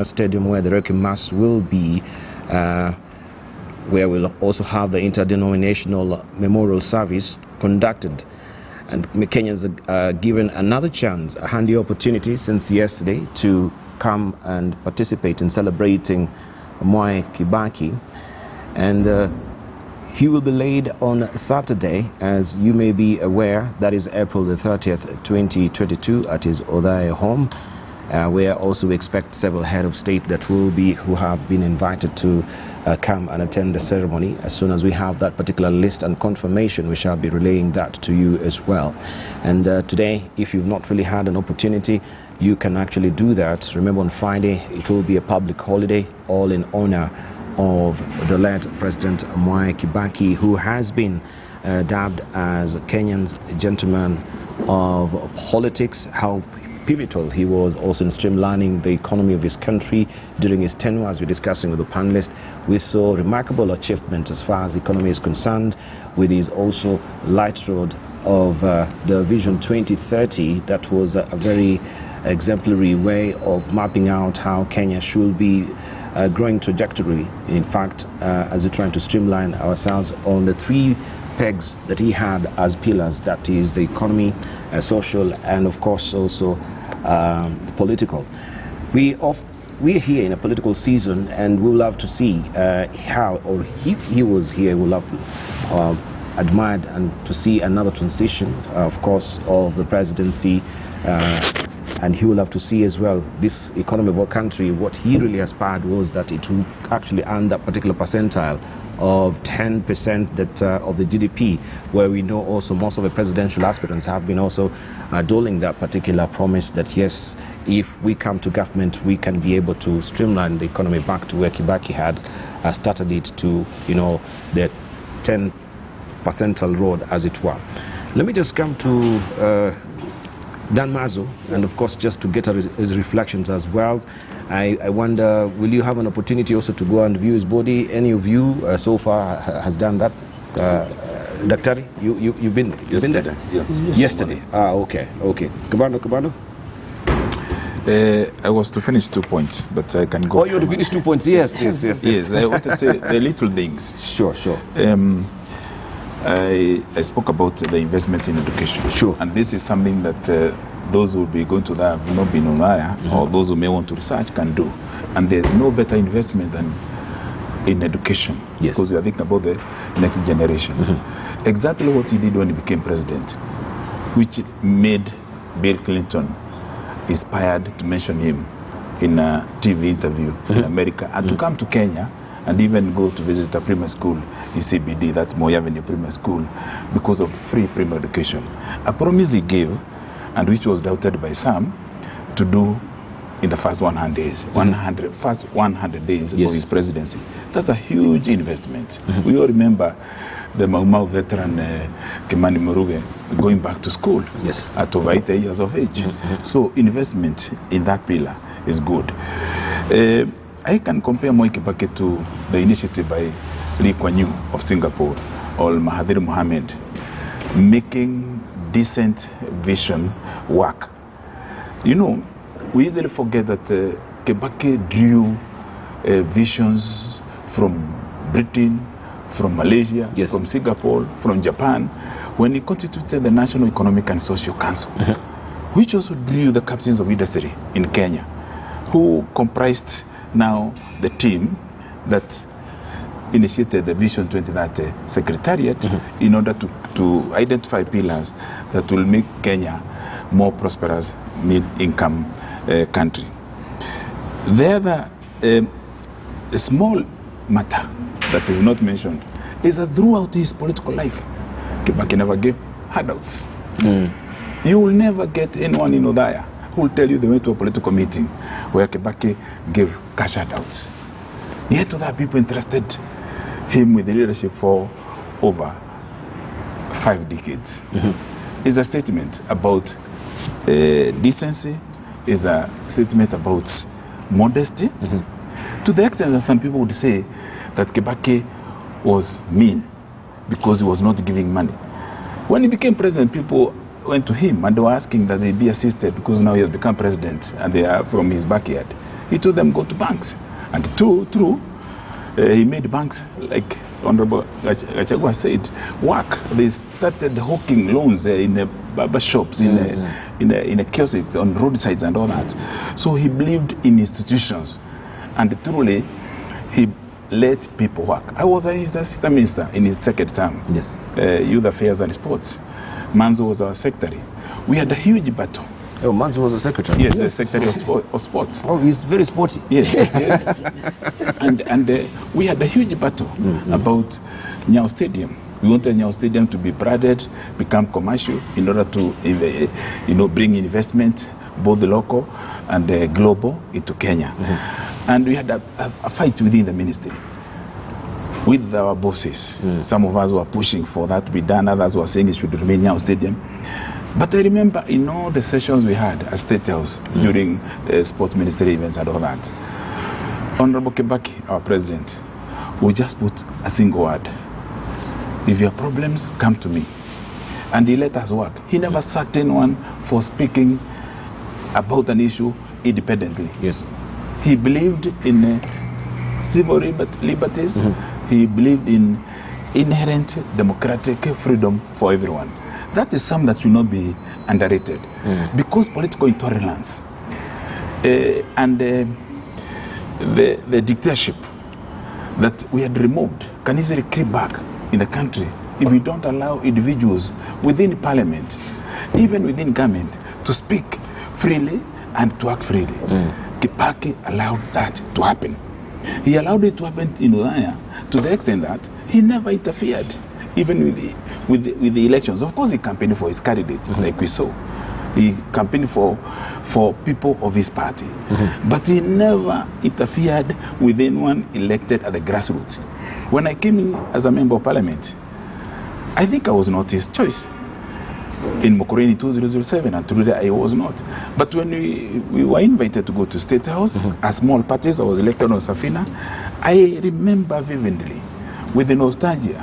Stadium, where the Requiem Mass will be, where we'll also have the interdenominational memorial service conducted. And Kenyans are given another chance, a handy opportunity since yesterday to come and participate in celebrating Mwai Kibaki. And he will be laid on Saturday, as you may be aware. That is April the 30th, 2022, at his Othaya home, where also we expect several head of state who have been invited to come and attend the ceremony. As soon as we have that particular list and confirmation, we shall be relaying that to you as well. And today, if you've not really had an opportunity, you can actually do that. Remember, on Friday, it will be a public holiday, all in honor of the late President Mwai Kibaki, who has been dubbed as Kenyan's gentleman of politics. How pivotal he was also in streamlining the economy of his country during his tenure. As we're discussing with the panelists, we saw remarkable achievement as far as the economy is concerned, with his also light road of the Vision 2030. That was a very exemplary way of mapping out how Kenya should be growing trajectory. In fact, as we're trying to streamline ourselves on the three pegs that he had as pillars, that is the economy, social, and of course also political. We're here in a political season, and we'll have to see how, or if he was here, we'll have admired and to see another transition, of course, of the presidency. And he will have to see as well this economy of our country. What he really aspired was that it will actually earn that particular percentile of 10% that of the GDP, where we know also most of the presidential aspirants have been also doling that particular promise that yes, if we come to government, we can be able to streamline the economy back to where Kibaki had started it to, you know, the 10 percentile road, as it were. Let me just come to Dan Mazo, and of course just to get his reflections as well. I wonder, will you have an opportunity also to go and view his body? Any of you so far has done that? Daktari, you've been there? Yes. Yesterday? Okay. Kabano? I was to finish 2 points, but I can go. Oh, you want to finish 2 points? Yes. Yes, I want to say the little things. Sure. I spoke about the investment in education. Sure. And this is something that those who will be going to that have not been on wire, or those who may want to research can do. And there's no better investment than in education. Yes. Because we are thinking about the next generation. Exactly what he did when he became president, which made Bill Clinton inspired to mention him in a TV interview in America, and to come to Kenya and even go to visit a primary school in CBD, that's Moi Avenue Primary School, because of free primary education. A promise he gave, and which was doubted by some, to do in the first 100 days, first 100 days of his presidency. That's a huge investment. We all remember the Mau veteran Kimani Muruge going back to school at over 80 years of age. So investment in that pillar is good. I can compare Mwai Kibaki to the initiative by Lee Kuan Yew of Singapore, or Mahathir Mohamad, making decent vision work. You know, we easily forget that Kibaki drew visions from Britain, from Malaysia, from Singapore, from Japan, when he constituted the National Economic and Social Council, which also drew the captains of industry in Kenya, who comprised now the team that initiated the Vision 2030 Secretariat in order to identify pillars that will make Kenya more prosperous mid-income country. The other small matter that is not mentioned is that throughout his political life, Kibaki never gave handouts. You will never get anyone in Othaya who will tell you they went to a political meeting where Kibaki gave cash handouts. Yet other people entrusted him with the leadership for over 5 decades. It's a statement about decency, is a statement about modesty, to the extent that some people would say that Kibaki was mean because he was not giving money. When he became president, people went to him and they were asking that they be assisted because now he has become president and they are from his backyard. He told them go to banks. And true, he made banks, like Honorable Gachagua said, work. They started hawking loans in the barber shops, in the kiosks, on roadsides and all that. So he believed in institutions. And truly, he let people work. I was his assistant minister in his second term. Yes. Youth Affairs and Sports. Manzo was our secretary. We had a huge battle. Oh, Manzo was a secretary? Yes, the secretary of sports. Oh, he's very sporty. Yes, yes. And we had a huge battle about Nyao Stadium. We wanted Nyao Stadium to be branded, become commercial, in order to bring investment, both the local and the global, into Kenya. And we had a fight within the ministry with our bosses. Some of us were pushing for that to be done, others were saying it should remain Nyao Stadium. But I remember in all the sessions we had at State House during sports ministry events and all that, Honorable Kibaki, our president, would just put a single word. If you have problems, come to me. And he let us work. He never sacked anyone for speaking about an issue independently. Yes. He believed in civil liberties. He believed in inherent democratic freedom for everyone. That is something that should not be underrated. Because political intolerance and the dictatorship that we had removed can easily creep back in the country if we don't allow individuals within parliament, even within government, to speak freely and to act freely. Kibaki allowed that to happen. He allowed it to happen in Ulaya to the extent that he never interfered, even with the elections. Of course, he campaigned for his candidates, like we saw. He campaigned for people of his party. But he never interfered with anyone elected at the grassroots. When I came in as a member of parliament, I think I was not his choice. In Mokoreni 2007, and today I was not. But when we were invited to go to State House, as small parties, I was elected on Safina, I remember vividly, with the nostalgia,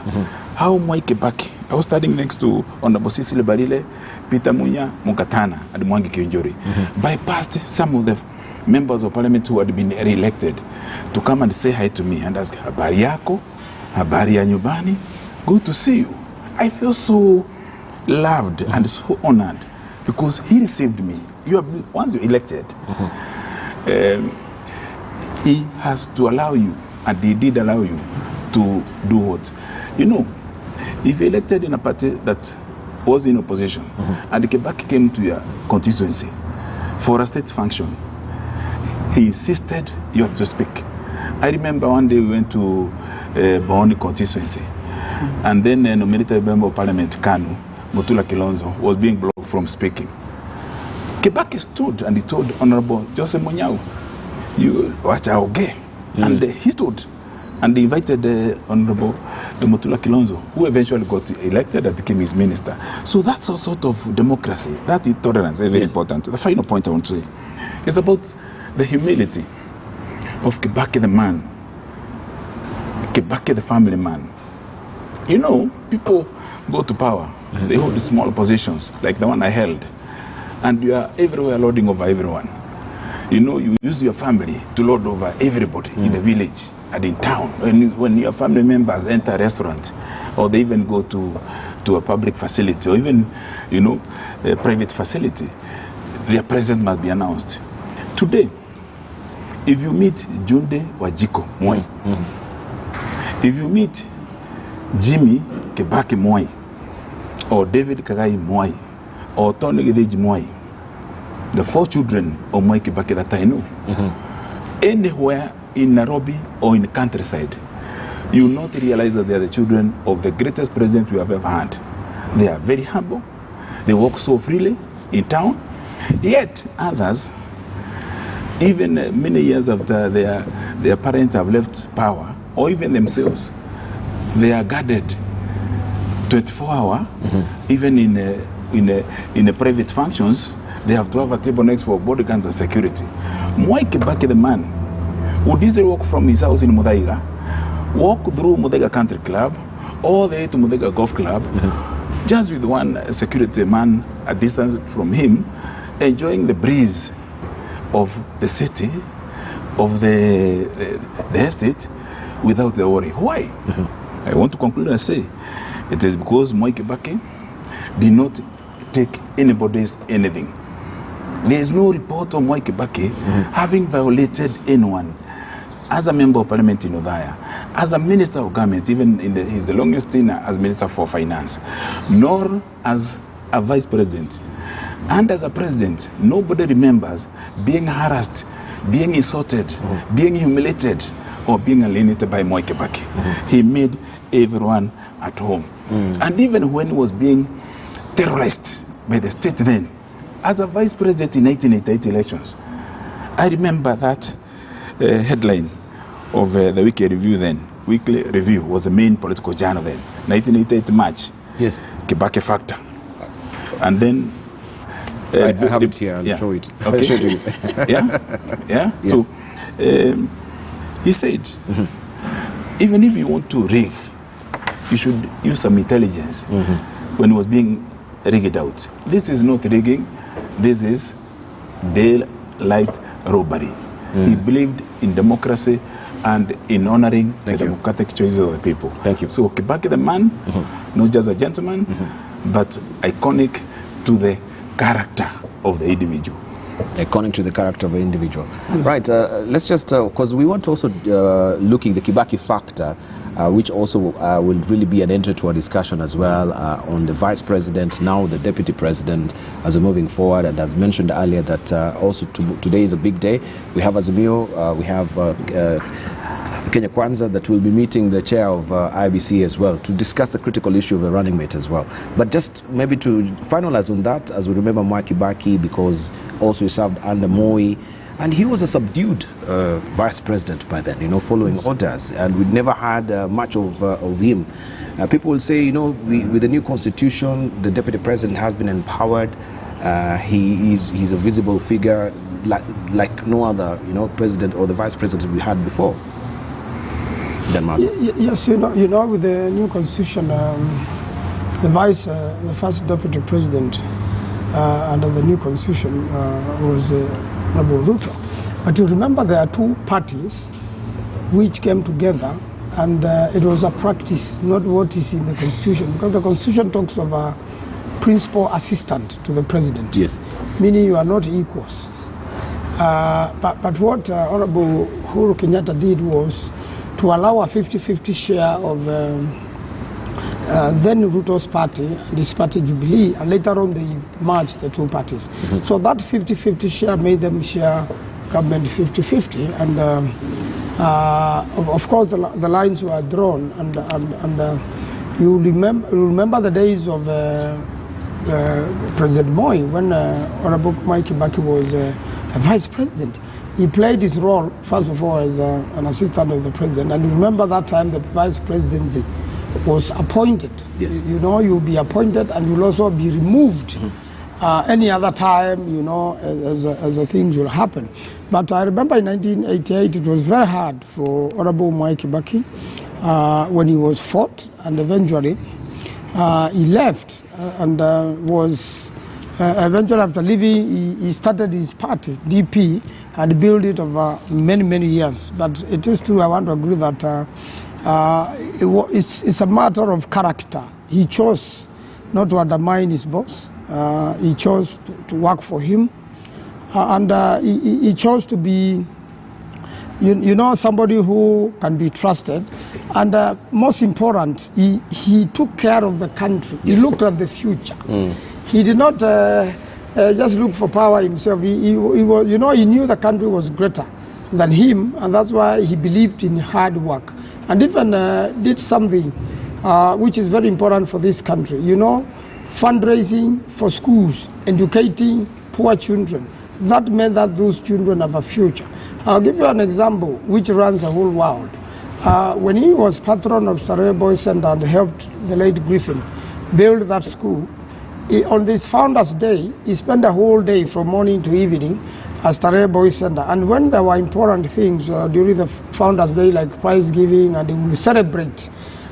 how Mwai Kibaki, I was standing next to Honorable Cecily Balile, Peter Munya, Mukatana, and Mwangi Kionjori, bypassed some of the members of parliament who had been re-elected to come and say hi to me and ask, habari yako, habari ya nyumbani, good to see you. I feel so loved and so honored because he received me. Once you're elected, he has to allow you, and he did allow you to do what? You know, if you're elected in a party that was in opposition, and Kibaki came to your constituency for a state function, he insisted you had to speak. I remember one day we went to Bohoni constituency, and then a nominated member of parliament, Kanu, Mutula Kilonzo, was being blocked from speaking. Kibaki stood and he told Honorable Joseph Munyao, you watch out, okay? And he stood and he invited Honorable Mutula Kilonzo, who eventually got elected and became his minister. So that's a sort of democracy. That intolerance is very important. The final point I want to say is about the humility of Kibaki the man, Kibaki the family man. You know, people go to power, they hold small positions like the one I held, and you are everywhere lording over everyone. You know, you use your family to lord over everybody in the village and in town. When your family members enter a restaurant, or they even go to a public facility, or even, you know, a private facility, their presence must be announced. Today, if you meet Junde Wajiko Mwai, if you meet Jimmy Kibaki Mwai, or David Kagai Mwai, or Tony Gideji Mwai, the four children of Mwai Kibaki that I know, anywhere in Nairobi or in the countryside, you will not realize that they are the children of the greatest president we have ever had. They are very humble. They walk so freely in town. Yet others, even many years after their parents have left power, or even themselves, they are guarded 24-hour, even in a private functions. They have to have a table next for bodyguards and security. Mwai Kibaki the man would easily walk from his house in Muthaiga, walk through Muthaiga Country Club, all the way to Muthaiga Golf Club, just with one security man a distance from him, enjoying the breeze of the city, of the estate without the worry. Why? I want to conclude and say it is because Mwai Kibaki did not take anybody's anything. There is no report of Mwai Kibaki having violated anyone as a member of parliament in Othaya, as a minister of government, even in his longest tenure as minister for finance, nor as a vice president. And as a president, nobody remembers being harassed, being insulted, being humiliated, or being alienated by Mwai Kibaki. He made everyone at home. And even when he was being terrorized by the state then, as a vice president in 1988 elections, I remember that headline of the Weekly Review then. Weekly Review was the main political journal then. 1988 March. Yes. Kibaki factor. And then... I have it here. I'll show it. Okay. I'll show it to you. Yeah? Yes. So, he said, even if you want to rig, you should use some intelligence when it was being rigged out. This is not rigging. This is daylight robbery. He believed in democracy and in honoring the democratic choices of the people. Thank you. So Kibaki the man, not just a gentleman, but iconic to the character of the individual. According to the character of the individual. Yes. Right, let's just, because we want to also looking the Kibaki factor, which also will really be an entry to our discussion as well on the vice president, now the deputy president, as we're moving forward. And as mentioned earlier, that also today is a big day. We have Azimio, we have Kenya Kwanza that will be meeting the chair of IBC as well to discuss the critical issue of the running mate as well. But just maybe to finalize on that, as we remember Mwai Kibaki, because also he served under Moi, and he was a subdued vice president by then, you know, following orders, and we never had much of him. People will say, you know, with the new constitution, the deputy president has been empowered. He's a visible figure like no other, you know, president or the vice president we had before. Yes, you know, with the new constitution, the first deputy president under the new constitution was Honorable Ruto. But you remember there are two parties which came together, and it was a practice, not what is in the constitution, because the constitution talks of a principal assistant to the president. Yes. Meaning you are not equals. But what Honorable Uhuru Kenyatta did was to allow a 50-50 share of then Ruto's party, this party Jubilee, and later on they merged the two parties. So that 50-50 share made them share government 50-50, and of course the lines were drawn, and you remember the days of President Moi, when Honorable Mwai Kibaki was a vice president. He played his role, first of all, as an assistant of the president. And you remember that time the vice presidency was appointed. Yes. You know, you'll be appointed and you'll also be removed any other time, you know, as things will happen. But I remember in 1988, it was very hard for Honorable Mwai Kibaki when he was fought, and eventually he left and was eventually after leaving, he started his party, DP, and built it over many years. But it is true, I want to agree that it's a matter of character. He chose not to undermine his boss. He chose to work for him. And he chose to be, you know, somebody who can be trusted. And most important, he took care of the country. Yes. He looked at the future. He did not just look for power himself. He was, you know, he knew the country was greater than him, and that's why he believed in hard work. And even did something which is very important for this country. You know, fundraising for schools, educating poor children. That meant that those children have a future. I'll give you an example which runs the whole world. When he was patron of Starehe Boys Center and helped the late Griffin build that school, on this Founders Day, he spent a whole day from morning to evening at Starehe Boys Center. And when there were important things during the Founders Day, like prize giving, and he will celebrate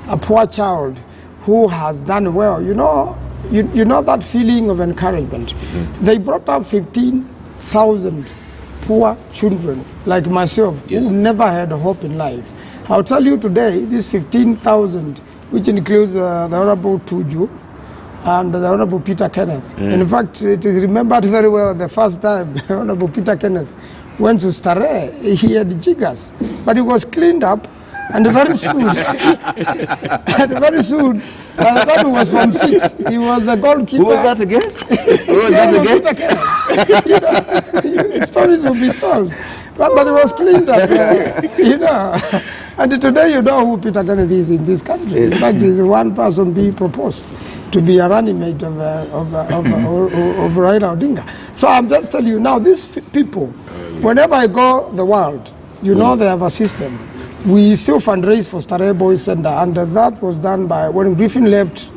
a poor child who has done well, you know that feeling of encouragement. They brought up 15,000 poor children like myself, yes, who never had a hope in life. I'll tell you today, this 15,000, which includes the Honorable Tuju and the Honorable Peter Kenneth. In fact, it is remembered very well the first time Honorable Peter Kenneth went to Starehe, he had jiggers, but it was cleaned up, and very soon, by the time he was from 6, he was the goalkeeper. Who was that again? Who was that again? Stories will be told. But it was cleaned up, And today you know who Peter Kenneth is in this country. Yes. In fact, he's one person being proposed to be a running mate of Raila Odinga. So I'm just telling you now, these people, whenever I go the world, you know they have a system. We still fundraise for Starehe Boys Center, and that was done by, when Griffin left,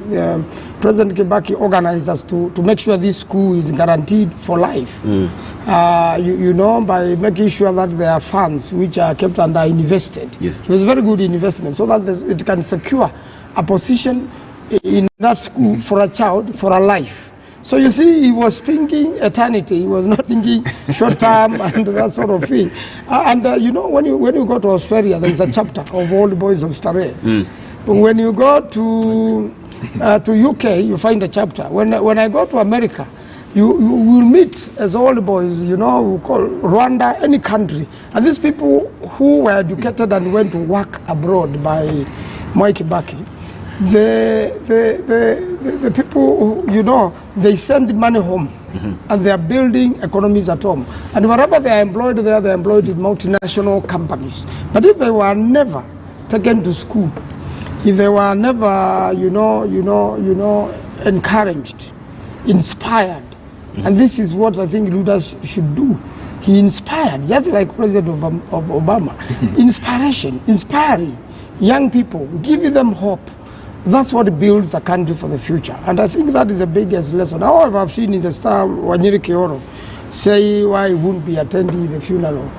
President Kibaki organized us to make sure this school is guaranteed for life. You know, by making sure that there are funds which are kept and are invested. Yes. It was a very good investment, so that it can secure a position in that school for a child, for a life. So you see, he was thinking eternity. He was not thinking short term and that sort of thing. You know, when you go to Australia, there is a chapter of Old Boys of Starehe. When you go to UK, you find a chapter. When I go to America, you will meet as old boys, you know, we call Rwanda, any country. And these people who were educated and went to work abroad by Kibaki, the people, you know, they send money home, and they are building economies at home. And wherever they are employed there, they are employed in multinational companies. But if they were never taken to school, if they were never, encouraged, inspired, and this is what I think leaders should do. He inspired, just like President Obama, inspiring young people, giving them hope. That's what builds a country for the future. And I think that is the biggest lesson. However, I've seen in the Star, Wanyiri Kioro say why he wouldn't be attending the funeral.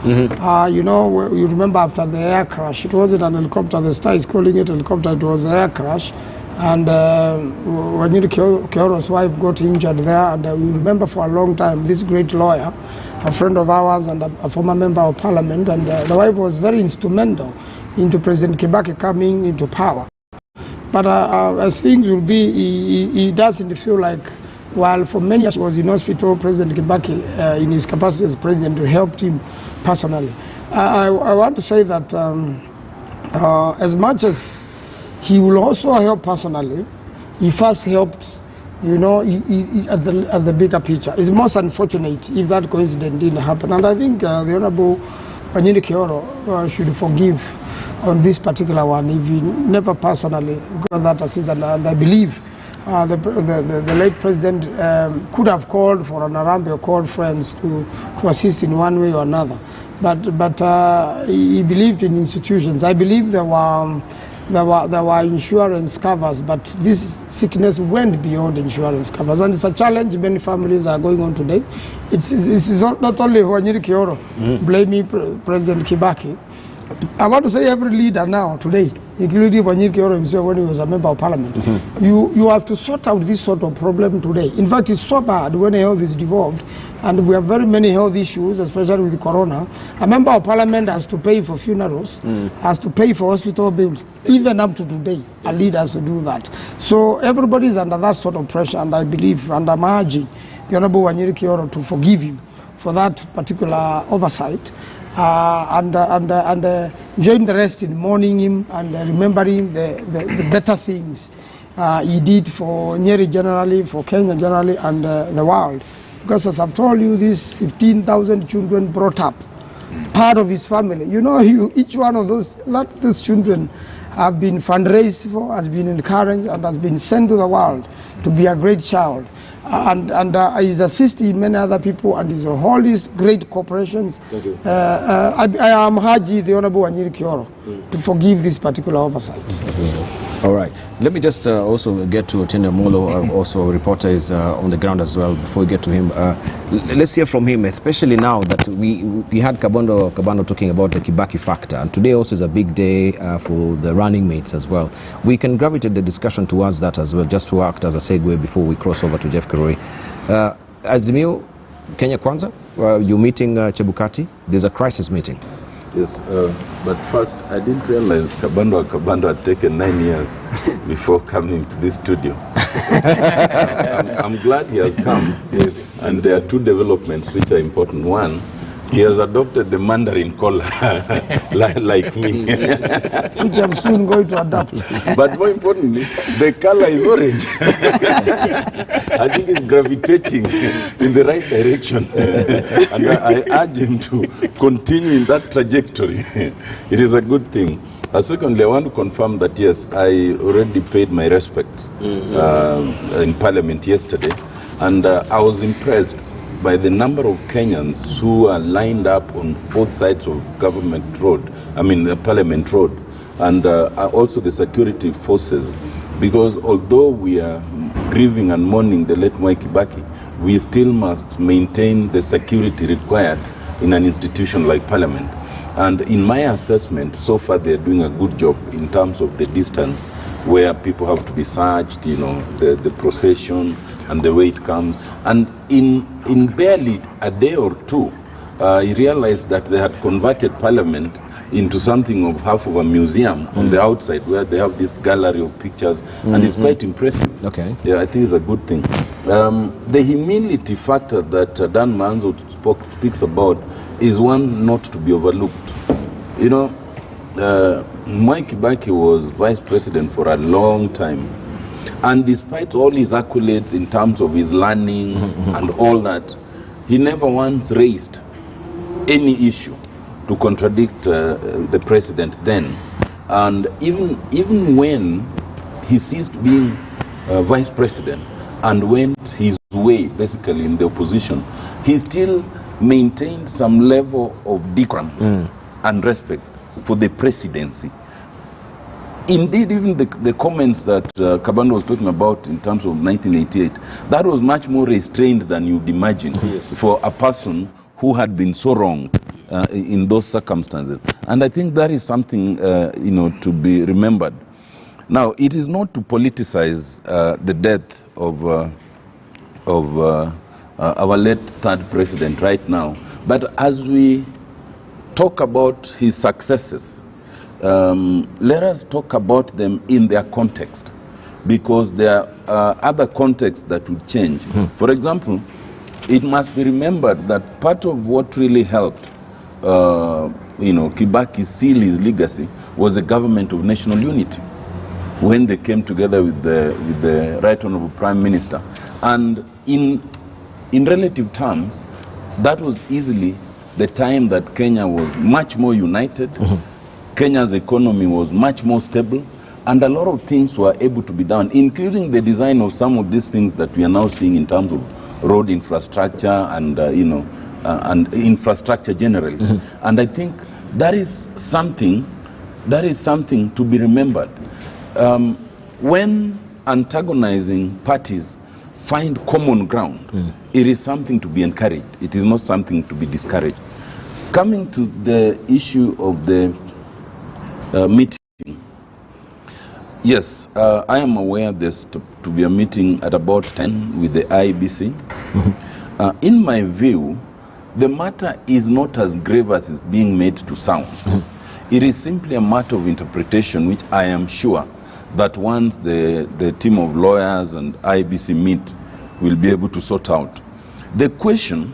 You know, you remember after the air crash, it wasn't an helicopter, the Star is calling it a helicopter, it was an air crash. And Wanyiri Kioro's wife got injured there, and we remember for a long time this great lawyer, a friend of ours and a former member of parliament, and the wife was very instrumental into President Kibaki coming into power. But as things will be, he doesn't feel like, while for many years he was in hospital, President Kibaki, in his capacity as president, helped him personally. I want to say that as much as he will also help personally, he first helped, you know, at the bigger picture. It's most unfortunate if that coincidence didn't happen. And I think the Honorable Wanyiri Kioro should forgive on this particular one if he never personally got that assistance. And I believe the late president could have called for an Arambe or called friends to assist in one way or another. But he believed in institutions. I believe there were insurance covers, but this sickness went beyond insurance covers, and it's a challenge many families are going on today. It's not only Wanyiri Kioro blaming President Kibaki. I want to say every leader now today, including Wanyiri Kioro himself when he was a member of parliament, you have to sort out this sort of problem today. In fact, it's so bad when health is devolved, and we have very many health issues, especially with corona. A member of parliament has to pay for funerals, has to pay for hospital bills. Even up to today, a leader has to do that. So everybody is under that sort of pressure, and I believe, and I'm urging the Honorable Wanyiri Kioro to forgive him for that particular oversight. And join the rest in mourning him and remembering the better things he did for Nyeri generally, for Kenya generally, and the world. Because as I've told you, these 15,000 children brought up, part of his family. You know, each one of those children have been fundraised for, has been encouraged, and has been sent to the world to be a great child. And he's assisting many other people, and he's all these great corporations. I am urging the Honorable Wanyiri Kioro to forgive this particular oversight. All right. Let me just also get to Otiende Molo, also a reporter is on the ground as well, before we get to him. Let's hear from him, especially now that we had Kabando talking about the Kibaki factor, and today also is a big day for the running mates as well. We can gravitate the discussion towards that as well, just to act as a segue before we cross over to Jeff Kirui. Azimio Kenya Kwanza, you're meeting Chebukati. There's a crisis meeting. Yes, but first, I didn't realize Kabando had taken 9 years before coming to this studio. I'm glad he has come. Yes, and there are two developments which are important. One, he has adopted the Mandarin collar, like me. Which I'm soon going to adapt. But more importantly, the color is orange. I think he's gravitating in the right direction. And I urge him to continue in that trajectory. It is a good thing. Secondly, I want to confirm that, yes, I already paid my respects in Parliament yesterday. And I was impressed by the number of Kenyans who are lined up on both sides of Parliament Road, and also the security forces, because although we are grieving and mourning the late Kibaki, we still must maintain the security required in an institution like Parliament. And in my assessment, so far they're doing a good job in terms of the distance where people have to be searched, you know, the procession, and the way it comes. And in barely a day or two, he realized that they had converted Parliament into something of half of a museum on the outside, where they have this gallery of pictures, and it's quite impressive. Okay. Yeah, I think it's a good thing. The humility factor that Dan Manzo speaks about is one not to be overlooked. You know, Kibaki was vice president for a long time. And despite all his accolades in terms of his learning and all that, he never once raised any issue to contradict the president then. And even when he ceased being vice president and went his way, basically in the opposition, he still maintained some level of decorum and respect for the presidency. Indeed, even the comments that Kabando was talking about in terms of 1988, that was much more restrained than you'd imagine for a person who had been so wrong in those circumstances. And I think that is something, you know, to be remembered. Now, it is not to politicize the death of our late third president right now, but as we talk about his successes, let us talk about them in their context, because there are other contexts that will change. For example, it must be remembered that part of what really helped you know, Kibaki seal his legacy was the government of national unity, when they came together with the Right Honorable Prime Minister. And in relative terms, that was easily the time that Kenya was much more united. Kenya's economy was much more stable, and a lot of things were able to be done, including the design of some of these things that we are now seeing in terms of road infrastructure and you know, and infrastructure generally. And I think that is something to be remembered. When antagonizing parties find common ground, it is something to be encouraged. It is not something to be discouraged. Coming to the issue of the meeting. Yes, I am aware there's to be a meeting at about 10 with the IEBC. In my view, the matter is not as grave as it's being made to sound. It is simply a matter of interpretation, which I am sure that once the team of lawyers and IEBC meet, we'll be able to sort out. The question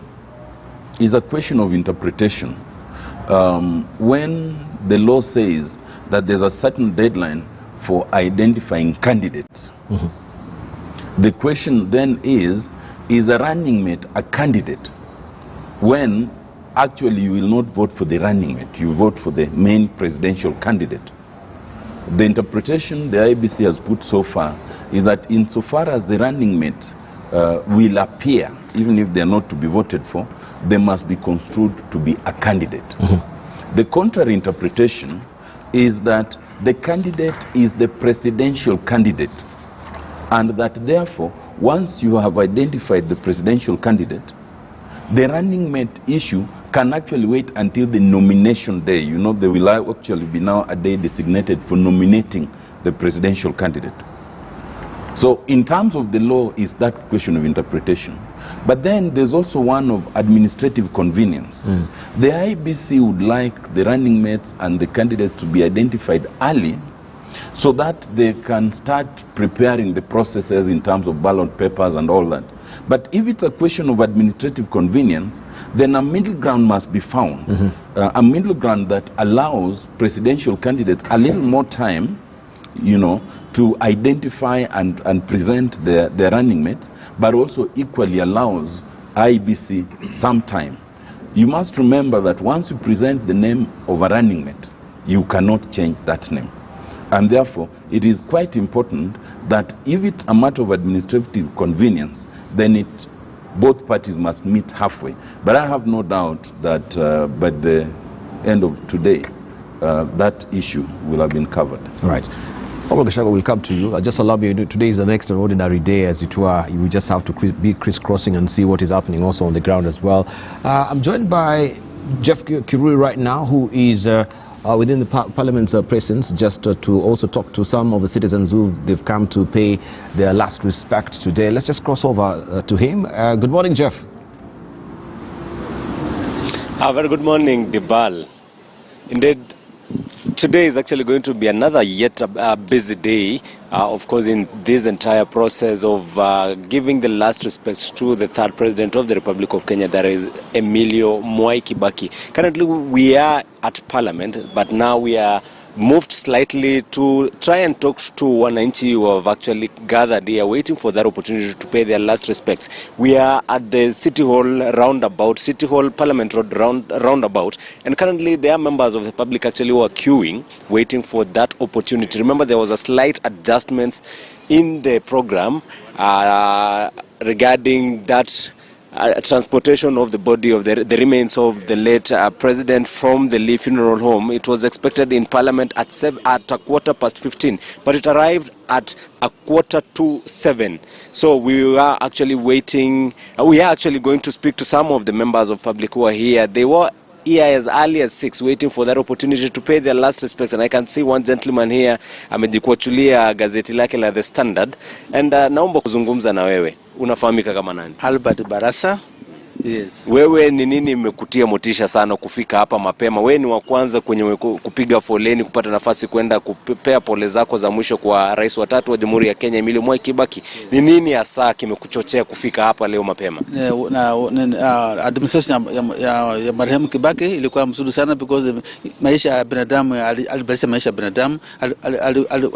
is a question of interpretation. When the law says that there's a certain deadline for identifying candidates, the question then is a running mate a candidate when actually you will not vote for the running mate, you vote for the main presidential candidate? The interpretation the IEBC has put so far is that insofar as the running mate will appear, even if they are not to be voted for, they must be construed to be a candidate. The contrary interpretation is that the candidate is the presidential candidate, and that therefore, once you have identified the presidential candidate, the running mate issue can actually wait until the nomination day. You know, there will actually be now a day designated for nominating the presidential candidate. So in terms of the law, is that question of interpretation. But then there's also one of administrative convenience. The IBC would like the running mates and the candidates to be identified early so that they can start preparing the processes in terms of ballot papers and all that. But if it's a question of administrative convenience, then a middle ground must be found. A middle ground that allows presidential candidates a little more time, you know, to identify and present their running mate, but also equally allows IBC some time. You must remember that once you present the name of a running mate, you cannot change that name. And therefore, it is quite important that if it's a matter of administrative convenience, then both parties must meet halfway. But I have no doubt that by the end of today, that issue will have been covered. Right. Gashago will come to you. Just allow me, today is an extraordinary day, as it were. You will just have to be crisscrossing and see what is happening also on the ground as well. I'm joined by Jeff Kirui right now, who is within the Parliament's presence, just to also talk to some of the citizens they've come to pay their last respect today. Let's just cross over to him. Good morning, Jeff. Very good morning, Dibal. Indeed, today is actually going to be another yet busy day, of course, in this entire process of giving the last respect to the third president of the Republic of Kenya, that is Emilio Mwai Kibaki. Currently, we are at Parliament, but now we are moved slightly to try and talk to wananchi who have actually gathered here, waiting for that opportunity to pay their last respects. We are at the City Hall roundabout, City Hall Parliament Road roundabout, and currently there are members of the public actually who are queuing, waiting for that opportunity. Remember, there was a slight adjustment in the program regarding that transportation of the body of the remains of the late president from the Lee Funeral Home. It was expected in Parliament at 15:15, but it arrived at 7:15. So we are actually waiting. We are actually going to speak to some of the members of public who are here. They were here as early as 6, waiting for that opportunity to pay their last respects. And I can see one gentleman here amejikuachulia gazeti lake la The Standard. And naomba kuzungumza na wewe. Unafahamika kama nani? Albert Barasa. Yes. Wewe ni nini imekutia motisha sana kufika hapa mapema? Wewe ni wa kwanza kwenye kupiga foleni kupata nafasi kwenda kupea pole zako za mwisho kwa rais wa tatu wa Jamhuri ya Kenya Emilio Mwai Kibaki. Ni nini hasa kimekuchochea kufika hapa leo mapema? Administration ya marehemu Kibaki ilikuwa mzuri sana, because maisha ya binadamu, alibadilisha maisha ya binadamu.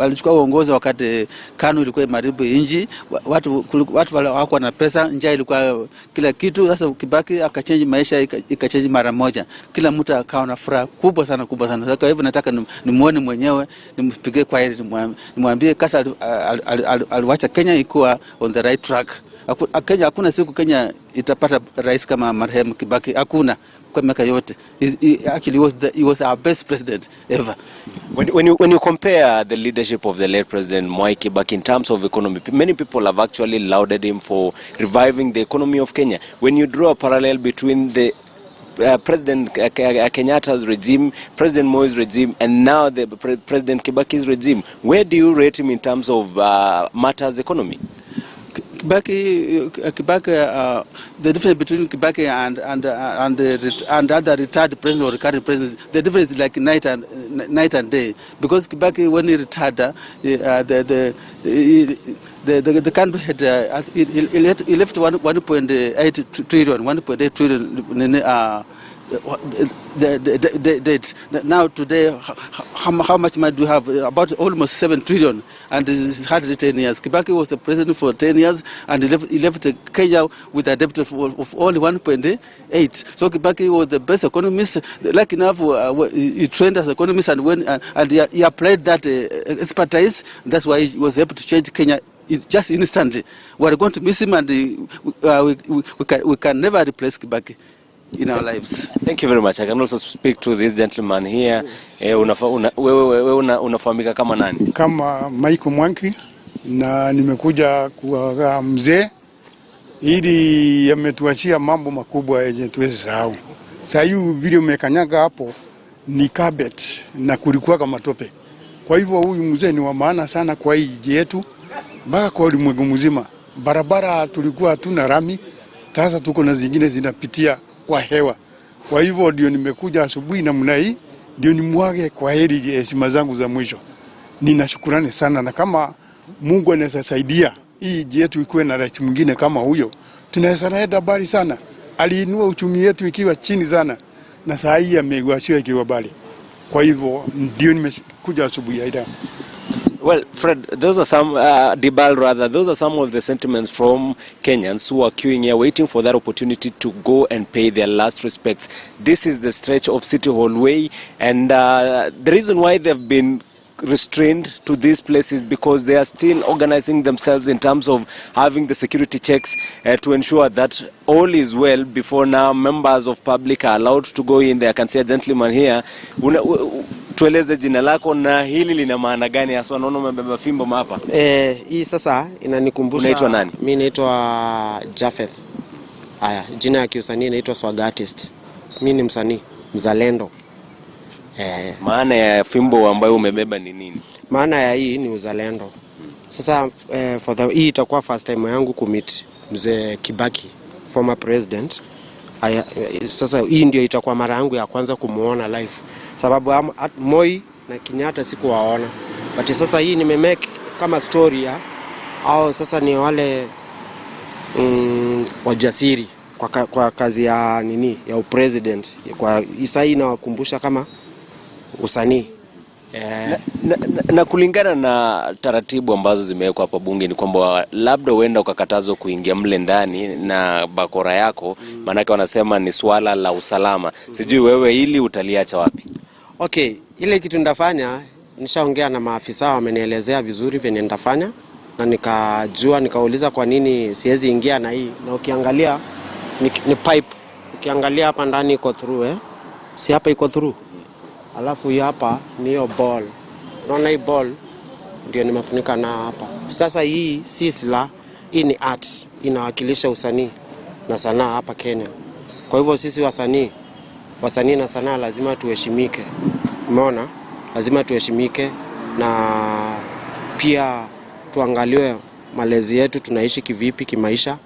Alichukua uongozi wakati KANU ilikuwa imaribu inji, watu hawakuwa na pesa, njaa ilikuwa kila kitu. Sasa Kibaki akachange maisha, ikachange mara moja. Kila mtu akawa na furaha kubwa sana. Kwa hivyo nataka nimuone mwenyewe, nimpigie kwa hili, nimwambie kasa aliwacha Kenya ikuwa on the right track. Kenya, hakuna siku Kenya itapata rais kama marehemu Kibaki, hakuna kwa miaka yote. Actually he was our best president ever. When you compare the leadership of the late President Mwai Kibaki in terms of economy, many people have actually lauded him for reviving the economy of Kenya. When you draw a parallel between the President Kenyatta's regime, President Moi's regime, and now the President Kibaki's regime, where do you rate him in terms of matters economy? Kibaki, the difference between Kibaki and other retired presidents or recurring presidents, the difference is like night and day. Because Kibaki, when he retired, the country had he left 1.8 trillion. Now today, how much money do you have? About almost 7 trillion, and it's hardly 10 years. Kibaki was the president for 10 years, and he left Kenya with a debt of only 1.8. So Kibaki was the best economist. Like enough, he trained as an economist, and he applied that expertise. That's why he was able to change Kenya just instantly. We are going to miss him, and we can never replace Kibaki in our lives. Thank you very much. I can also speak to this gentleman here. Unafahamika kama nani? Kama Michael Mwanki, na nimekuja kwa mzee ili yametuachia mambo makubwa yenye tuweze sahau. Sasa hiyo video umekanyaga hapo ni carpet na kulikuwa kama tope. Kwa hivyo huyu mzee ni wa maana sana kwa hii yetu, mpaka kwa ulimwengu mzima. Barabara tulikuwa hatuna rami, Sasa tuko na zingine zinapitia kwa hewa. Kwa hivyo ndio nimekuja asubuhi namna hii ndio nimwage kwa heri heshima zangu za mwisho. Ninashukurani sana, na kama Mungu anaweza saidia hii yetu ikuwe na rais mwingine kama huyo, tunaweza naenda habari sana. Aliinua uchumi wetu ikiwa chini sana, na saa hii ameiwashia ikiwa bali. Kwa hivyo ndio nimekuja asubuhi aida. Well, Fred, those are some, Dibal rather, those are some of the sentiments from Kenyans who are queuing here, waiting for that opportunity to go and pay their last respects. This is the stretch of City Hall Way, and the reason why they've been restrained to these places because they are still organizing themselves in terms of having the security checks to ensure that all is well before now members of public are allowed to go in there. I can see a gentleman here. Tueleze jina lako na hili lina maana gani hasa? Naona umebeba fimbo hapa. Hii sasa inanikumbusha. Unaitwa nani? Mimi naitwa Jafeth. Haya, jina ya kiusanii naitwa Swag Artist. Mimi ni msanii mzalendo. Maana ya fimbo ambayo umebeba ni nini? Maana ya hii ni uzalendo. Sasa hii itakuwa first time yangu kumit mzee Kibaki, former president. Sasa hii ndio itakuwa mara yangu ya kwanza kumuona live. Sababu Moi na Kenyatta sikuwaona. But sasa hii nimemake kama story ya au sasa ni wale wajasiri kwa kazi ya nini ya upresident. Kwa isa hii inawakumbusha kama usanii. Na kulingana na taratibu ambazo zimewekwa hapa bunge ni kwamba labda uenda ukakatazwa kuingia mle ndani na bakora yako, maanake wanasema ni swala la usalama. Sijui wewe hili utaliacha wapi? Okay, ile kitu ndafanya nishaongea na maafisa, wamenielezea vizuri venye ndafanya, na nikauliza kwa nini siwezi ingia na hii. Na ukiangalia ni pipe. Ukiangalia hapa ndani iko through si hapa iko through. Alafu hii hapa ni hiyo ball. Unaona hii ball ndio nimefunika na hapa. Sasa hii si silaha, hii ni art, inawakilisha usanii na sanaa hapa Kenya. Kwa hivyo sisi wasanii na sanaa lazima tuheshimike. Umeona? Lazima tuheshimike na pia tuangaliwe malezi yetu, tunaishi kivipi kimaisha.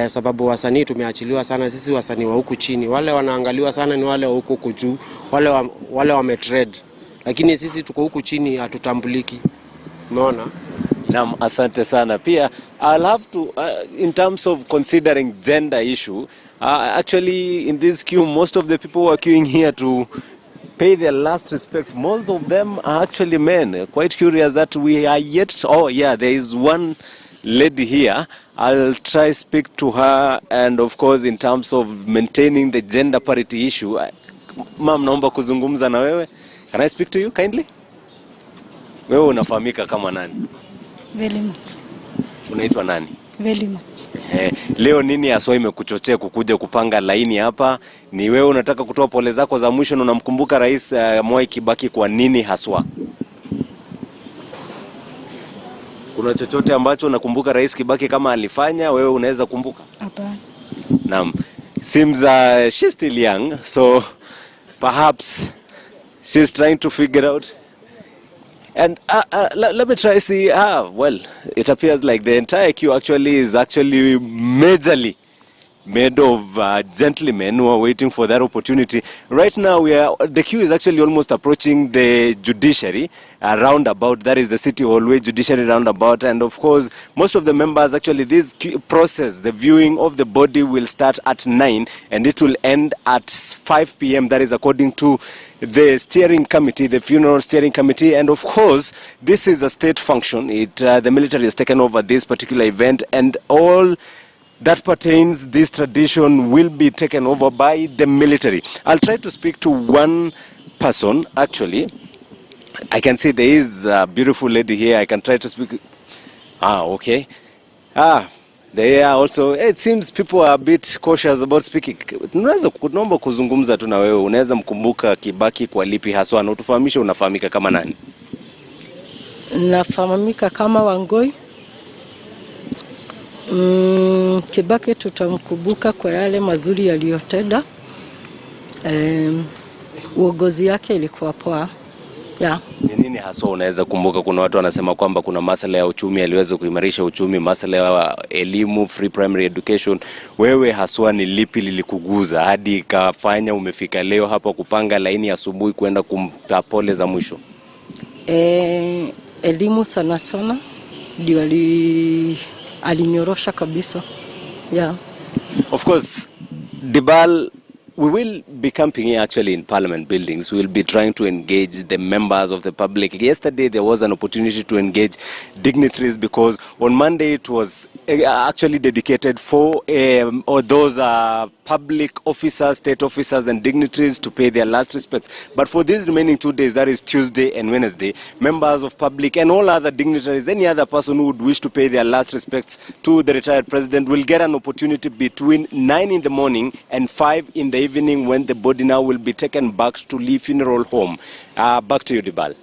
Sababu wasanii tumeachiliwa sana, sisi wasanii wa huku chini. Wale wanaangaliwa sana ni wale wa huku juu, wale wametrade. Lakini sisi tuko huku chini hatutambuliki. Umeona? Naam, asante sana. Pia I'll have to in terms of considering gender issue, actually in this queue most of the people who are queuing here to pay their last respects, most of them are actually men. Quite curious that we are yet, oh yeah, there is one lady here. I'll try speak to her, and of course in terms of maintaining the gender parity issue. Ma'am, naomba kuzungumza na wewe. Can I speak to you kindly? Wewe unafahamika kama nani? Velima. Unaitwa nani? Velima. Leo nini haswa imekuchochea kukuja kupanga laini hapa? Ni wewe unataka kutoa pole zako za mwisho na unamkumbuka Rais Mwai Kibaki kwa nini haswa? Kuna chochote ambacho unakumbuka Rais Kibaki kama alifanya wewe unaweza kumbuka? Hapana. Naam. Seems she's still young, so perhaps she's trying to figure out. And let me try see. Well, it appears like the entire queue actually is majorly made of gentlemen who are waiting for that opportunity. Right now, the queue is actually almost approaching the judiciary roundabout. That is the City Hallway judiciary roundabout. And of course, most of the members, actually, this process, the viewing of the body will start at 9 and it will end at 5 p.m. That is according to the steering committee, the funeral steering committee. And of course, this is a state function. The military has taken over this particular event, and all that pertains this tradition will be taken over by the military. I'll try to speak to one person, actually. I can see there is a beautiful lady here. I can try to speak. Okay. There are also, it seems people are a bit cautious about speaking. Unaweza kunomba kuzungumza tu na wewe. Unaweza mkumbuka Kibaki kwa lipi haswa, na utufahamishe unafahamika kama nani? Nafahamika kama Wangoi. Kibaki tutamkumbuka kwa yale mazuri aliyotenda. Uongozi yake ilikuwa poa. Yeah. Ni nini hasa unaweza kumbuka? Kuna watu wanasema kwamba kuna masuala ya uchumi, aliweza kuimarisha uchumi, masuala ya elimu, free primary education. Wewe haswa ni lipi lilikuguza hadi ikafanya umefika leo hapa kupanga laini asubuhi kwenda kumpa pole za mwisho? Elimu sana sana ndio alinyorosha kabisa. Yeah. Of course, Dibal, we will be camping here actually in Parliament buildings. We will be trying to engage the members of the public. Yesterday there was an opportunity to engage dignitaries because on Monday it was actually dedicated for those public officers, state officers and dignitaries to pay their last respects. But for these remaining 2 days, that is Tuesday and Wednesday, members of public and all other dignitaries, any other person who would wish to pay their last respects to the retired president will get an opportunity between 9 in the morning and 5 in the evening when the body now will be taken back to Lee Funeral Home. Back to you, Dibal.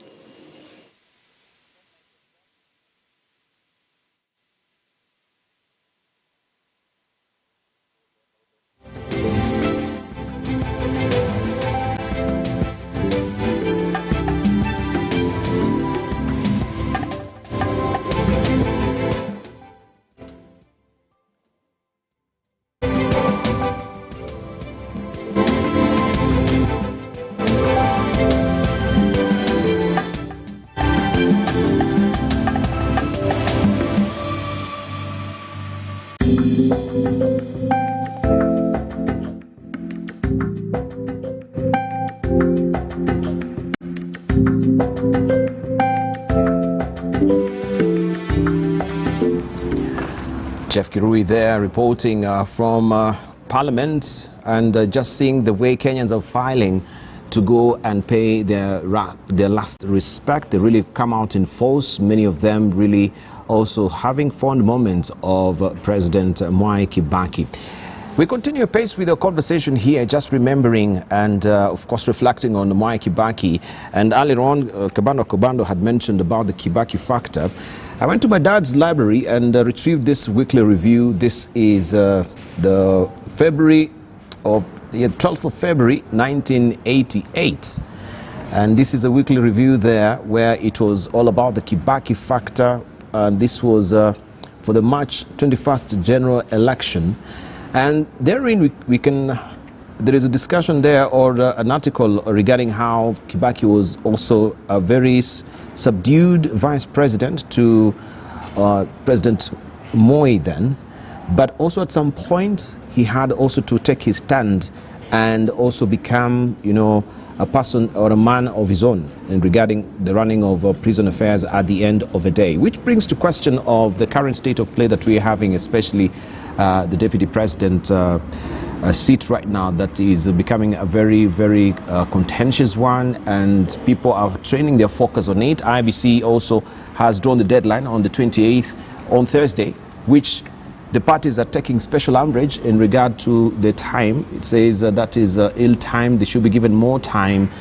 Jeff Kirui there reporting from Parliament, and just seeing the way Kenyans are filing to go and pay their last respect. They really come out in force, many of them really also having fond moments of President Mwai Kibaki. We continue pace with the conversation here, just remembering and of course reflecting on Mwai Kibaki. And earlier on, Kabando had mentioned about the Kibaki factor. I went to my dad's library and retrieved this weekly review. This is the 12th of February 1988. And this is a weekly review there where it was all about the Kibaki factor. This was for the March 21st general election. And therein there is a discussion there, or an article regarding how Kibaki was also a very subdued vice president to President Moi then, but also at some point he had also to take his stand and also become, you know, a person or a man of his own in regarding the running of prison affairs at the end of a day, which brings to question of the current state of play that we're having, especially the deputy president seat right now, that is becoming a very, very contentious one, and people are training their focus on it. IBC also has drawn the deadline on the 28th on Thursday, which the parties are taking special umbrage in regard to the time. It says that is ill-timed. They should be given more time.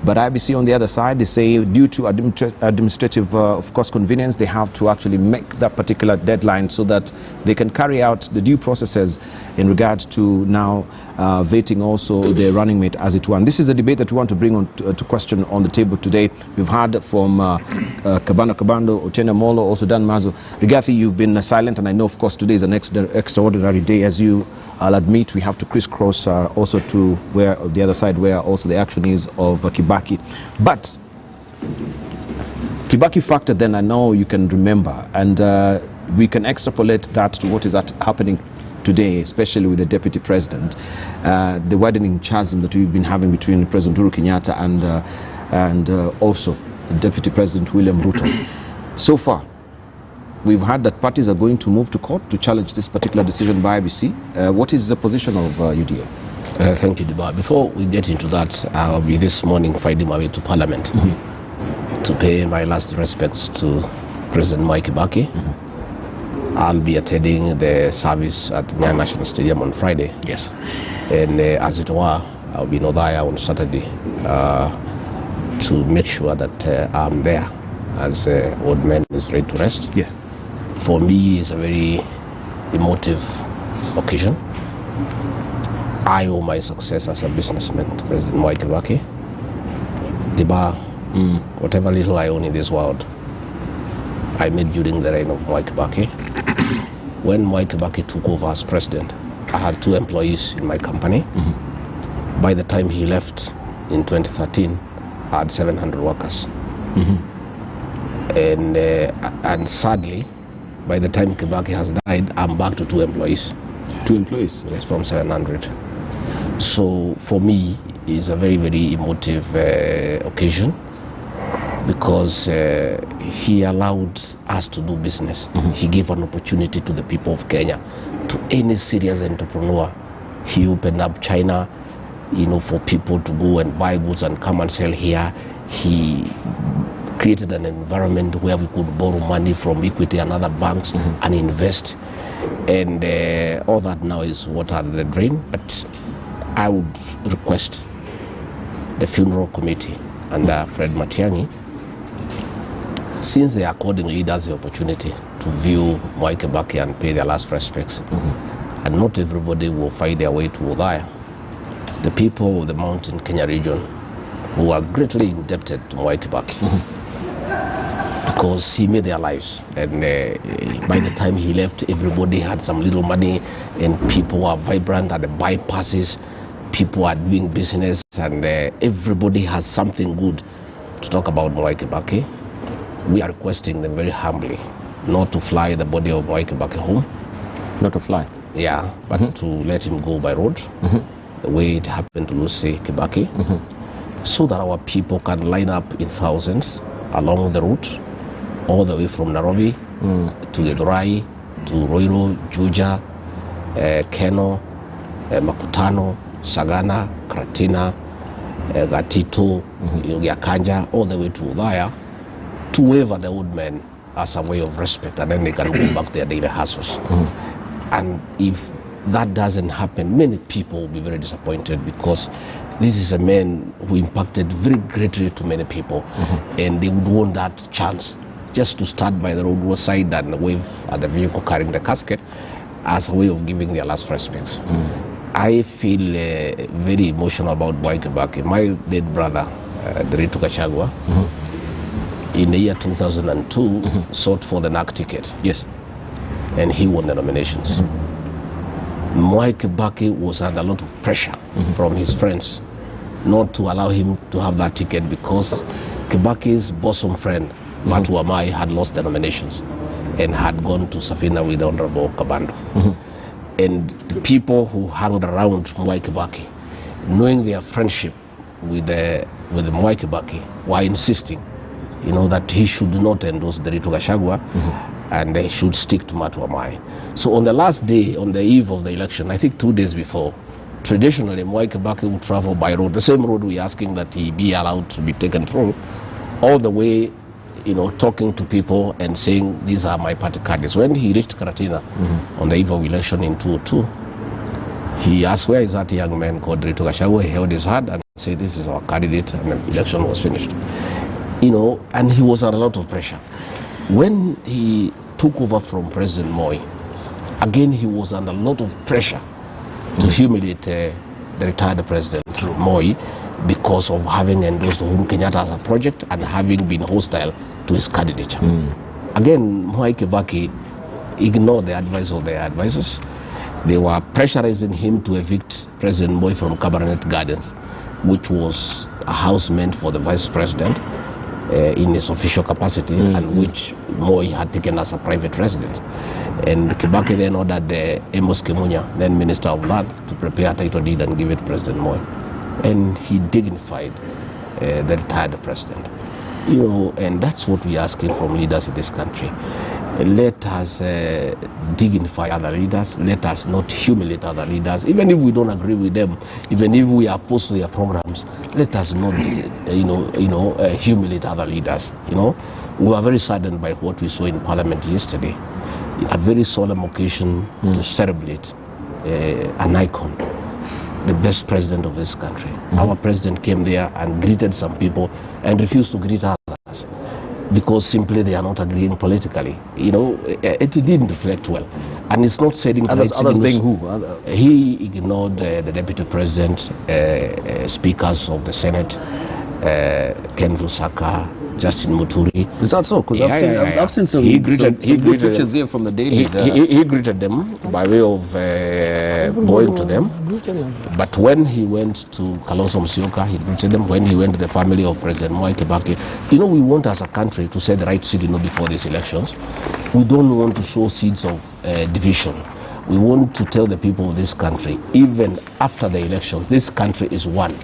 But IBC on the other side, they say due to administrative, of course, convenience, they have to actually make that particular deadline so that they can carry out the due processes in regard to now vetting also the running mate, as it were. And this is a debate that we want to bring on to question on the table today. We've heard from Kabando, Otieno Molo, also Dan Mazo. Rigathi, you've been silent, and I know, of course, today is an extraordinary day. As I'll admit, we have to crisscross also to where the other side, where also the action is of Kibaki. But Kibaki factor, then I know you can remember, and we can extrapolate that to what is happening today, especially with the deputy president, the widening chasm that we've been having between President Uhuru Kenyatta and also Deputy President William Ruto. So far, we've heard that parties are going to move to court to challenge this particular decision by IBC. What is the position of UDA? Thank you, Diba. Before we get into that, I'll be this morning finding my way to Parliament to pay my last respects to President Mwai Kibaki. I'll be attending the service at Nyayo National Stadium on Friday. Yes. And as it were, I'll be in Othaya on Saturday to make sure that I'm there as old man is ready to rest. Yes. For me, it's a very emotive occasion. I owe my success as a businessman to President Mwai Kibaki. Diba, Whatever little I own in this world, I made during the reign of Mwai Kibaki. When Mwai Kibaki took over as president, I had 2 employees in my company. By the time he left in 2013, I had 700 workers. And sadly, by the time Kibaki has died, I'm back to 2 employees. 2 employees? Yes, from 700. So for me, it's a very, very emotive occasion, because he allowed us to do business. He gave an opportunity to the people of Kenya, to any serious entrepreneur. He opened up China, for people to go and buy goods and come and sell here. He created an environment where we could borrow money from Equity and other banks and invest. And all that now is water under the drain. But I would request the funeral committee under Fred Matiang'i, since they are according leaders the opportunity to view Mwai Kibaki and pay their last respects, and not everybody will find their way to Udhaya. The people of the Mountain Kenya region, who are greatly indebted to Mwai Kibaki, because he made their lives. And by the time he left, everybody had some little money, and people were vibrant at the bypasses. People are doing business, and everybody has something good to talk about Mwai Kibaki. We are requesting them very humbly not to fly the body of Mwai Kibaki home. Not to fly? Yeah, but to let him go by road, the way it happened to Lucy Kibaki, so that our people can line up in thousands along the route, all the way from Nairobi to Githurai, to Roiro, Juja, Keno, Makutano, Sagana, Karatina, Gatito, Yakanja, all the way to Udhaya, to waive the old men as a way of respect, and then they can go back to their daily hustles. And if that doesn't happen, many people will be very disappointed, because this is a man who impacted very greatly to many people, and they would want that chance just to start by the roadside and wave at the vehicle carrying the casket as a way of giving their last respects. I feel very emotional about Mwai Kibaki. My dead brother, Derito Gachagua, in the year 2002, sought for the NAC ticket. Yes. And he won the nominations. Mwai Kibaki was under a lot of pressure from his friends not to allow him to have that ticket, because Kibaki's bosom friend, Matu Amai, had lost the nominations and had gone to Safina with the Honorable Kabando. And the people who hung around Mwai Kibaki, knowing their friendship with Mwai Kibaki, were insisting, that he should not endorse Derito Gachagua, and they should stick to Matu Amai. So on the last day, on the eve of the election, I think 2 days before, traditionally Mwai Kibaki would travel by road, the same road we're asking that he be allowed to be taken through, all the way, talking to people and saying, these are my party candidates. When he reached Karatina on the eve of election in 2002, he asked, where is that young man called Derito Gachagua? He held his hand and said, this is our candidate, and the election was finished. And he was under a lot of pressure. When he took over from President Moi, again he was under a lot of pressure to humiliate the retired President Moi, because of having endorsed Uhuru Kenyatta as a project and having been hostile to his candidature. Again, Mwai Kibaki ignored the advice of their advisors. They were pressurizing him to evict President Moi from Cabernet Gardens, which was a house meant for the vice president in his official capacity, and which Moi had taken as a private residence. And Kibaki then ordered Amos Kimunya, then Minister of Land, to prepare a title deed and give it to President Moi. And he dignified the retired president. And that's what we're asking from leaders in this country. Let us dignify other leaders. Let us not humiliate other leaders. Even if we don't agree with them, even if we are opposed to their programs, let us not, humiliate other leaders. We were very saddened by what we saw in Parliament yesterday. A very solemn occasion to celebrate an icon, the best president of this country. Our president came there and greeted some people and refused to greet others, because simply they are not agreeing politically. It didn't reflect well. And it's not setting others being who? He ignored the deputy president, speakers of the Senate, Ken Rusaka, Justin Muturi. Is that so? Because I've seen some, he greeted good pictures here from the dailies. He greeted them by way of going to them. But when he went to Kalonzo Musyoka, he greeted them. When he went to the family of President Mwai Kibaki, you know, we want as a country to set the right signal before these elections. We don't want to sow seeds of division. We want to tell the people of this country, even after the elections, this country is one.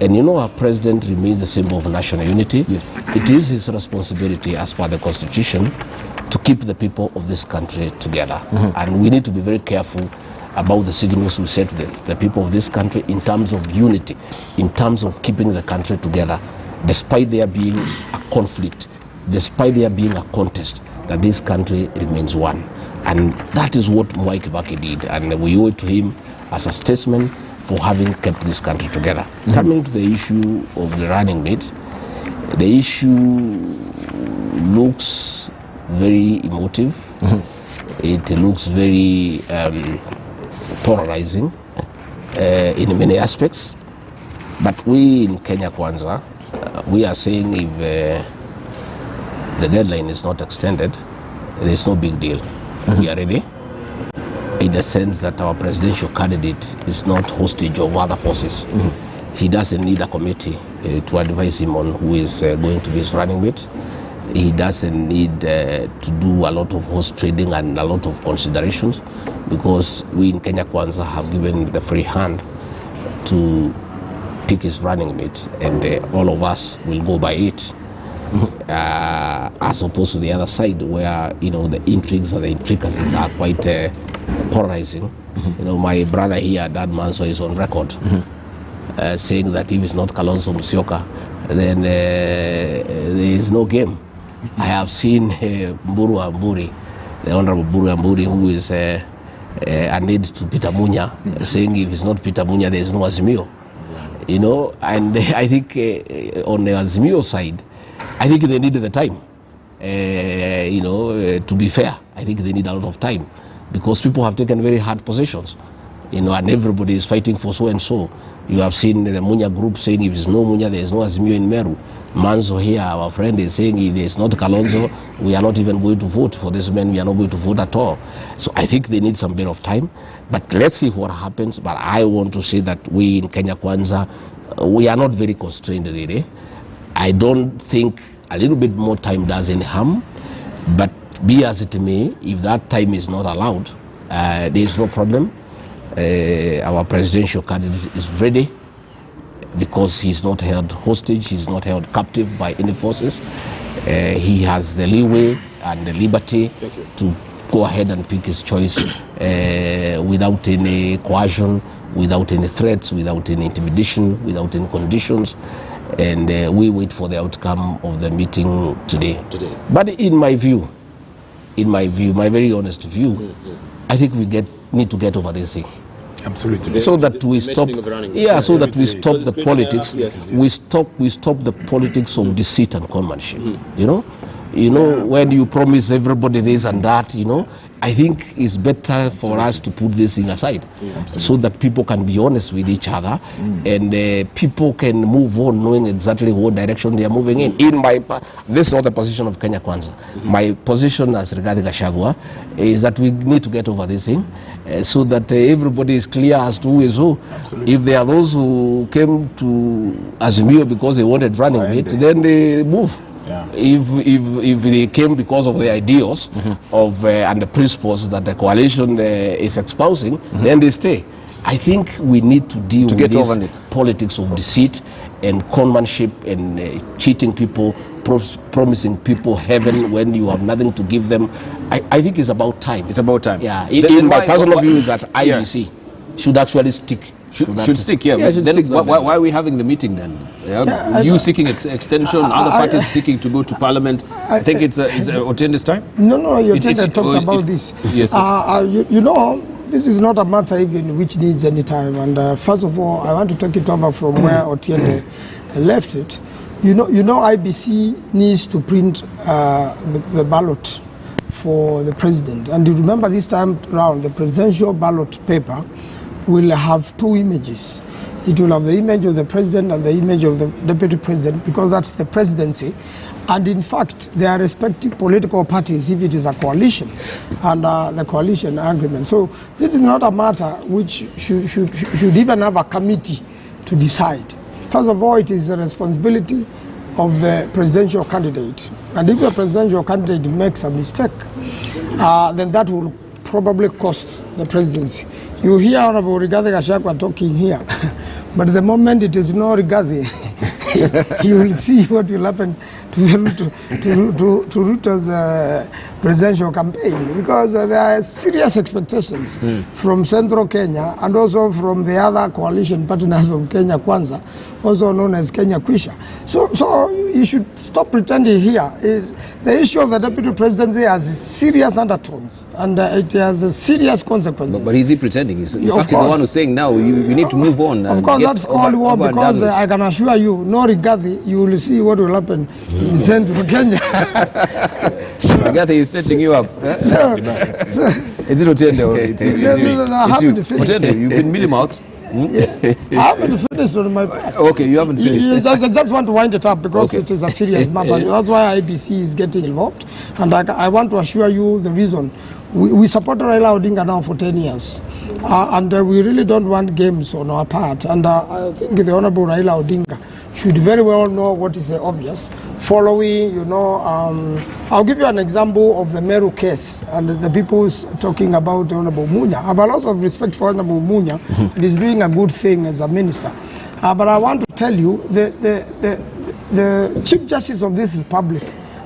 And you know, our president remains the symbol of national unity. Yes. It is his responsibility, as per the Constitution, to keep the people of this country together. And we need to be very careful about the signals we set to the people of this country in terms of unity, in terms of keeping the country together, despite there being a conflict, despite there being a contest, that this country remains one. And that is what Mwai Kibaki did, and we owe it to him as a statesman for having kept this country together. Coming to the issue of the running mate, the issue looks very emotive. It looks very polarizing in many aspects. But we in Kenya Kwanza, we are saying if the deadline is not extended, there is no big deal. We are ready, in the sense that our presidential candidate is not hostage of other forces. He doesn't need a committee to advise him on who is going to be his running mate. He doesn't need to do a lot of horse trading and a lot of considerations, because we in Kenya Kwanza have given the free hand to pick his running mate, and all of us will go by it. As opposed to the other side, where, you know, the intrigues and the intricacies are quite polarizing. You know, my brother here, Dad Manso, is on record saying that if it's not Kalonzo Musyoka, then there is no game. I have seen Mburu Amburi, the Honorable Mburu Amburi, who is a aide to Peter Munya, saying if it's not Peter Munya, there is no Azimio. You know, and I think on the Azimio side, I think they needed the time, you know, to be fair. I think they need a lot of time, because people have taken very hard positions, you know, and everybody is fighting for so and so. You have seen the Munya group saying if there's no Munya, there is no Azimio in Meru. Manzo here, our friend, is saying if there's not Kalonzo, we are not even going to vote for this man, we are not going to vote at all. So I think they need some bit of time, but let's see what happens. But I want to say that we in Kenya Kwanza, we are not very constrained really. I don't think a little bit more time does any harm, but be as it may, if that time is not allowed, there is no problem. Our presidential candidate is ready, because he's not held hostage, he's not held captive by any forces. He has the leeway and the liberty to go ahead and pick his choice without any coercion, without any threats, without any intimidation, without any conditions. And we wait for the outcome of the meeting today. But in my view, my very honest view, I think we need to get over this thing. Absolutely. So that we stop, so that we stop the politics. We stop the politics of deceit and conmanship. You know, when you promise everybody this and that, you know, I think it's better for us to put this thing aside, so that people can be honest with each other, and people can move on knowing exactly what direction they are moving in. This is not the position of Kenya Kwanza. My position as Rigathi Gachagua is that we need to get over this thing, so that everybody is clear as to who is who. If there are those who came to Azimio because they wanted running mate, then they move. If they came because of the ideals of and the principles that the coalition is espousing, then they stay. I think we need to deal with this politics of deceit and conmanship and cheating people, promising people heaven when you have nothing to give them. I think it's about time. It's about time. Yeah. In my personal view is that IBC should actually stick. Should stick, then why are we having the meeting then? You seeking extension, other parties seeking to go to parliament. I think it's Otiende's time? No, you talked about this. Yes. You know, this is not a matter even which needs any time. And first of all, I want to take it over from where Otiende left it. You know, IBC needs to print the ballot for the president. And you remember this time around, the presidential ballot paper will have two images. It will have the image of the president and the image of the deputy president, because that's the presidency. And in fact, they are respective political parties if it is a coalition and the coalition agreement. So this is not a matter which should even have a committee to decide. First of all, it is the responsibility of the presidential candidate. And if the presidential candidate makes a mistake, then that will probably cost the presidency. You hear Honorable Rigathi Gachagua talking here, but the moment it is no Rigathi, you will see what will happen to Ruto's presidential campaign, because there are serious expectations from Central Kenya and also from the other coalition partners of Kenya Kwanza, also known as Kenya Kwisha. So you should stop pretending here. The issue of the deputy presidency has serious undertones and it has serious consequences. But is he pretending? In fact, he's the one who's saying now we need to move on. Of course, that's called war, because I can assure you, no Rigathi, you will see what will happen in Central Kenya. Rigathi is setting you up. Is it Otende? It's you. Otende, you've been milling out. I haven't finished on my part. Okay, you haven't finished. I just want to wind it up because it is a serious matter. That's why IBC is getting involved. And I want to assure you the reason. We support Raila Odinga now for 10 years. And we really don't want games on our part. And I think the Honorable Raila Odinga should very well know what is the obvious. Following, I'll give you an example of the Meru case and the people talking about Honorable Munya. I have a lot of respect for Honorable Munya. He is doing a good thing as a minister. But I want to tell you, the Chief Justice of this Republic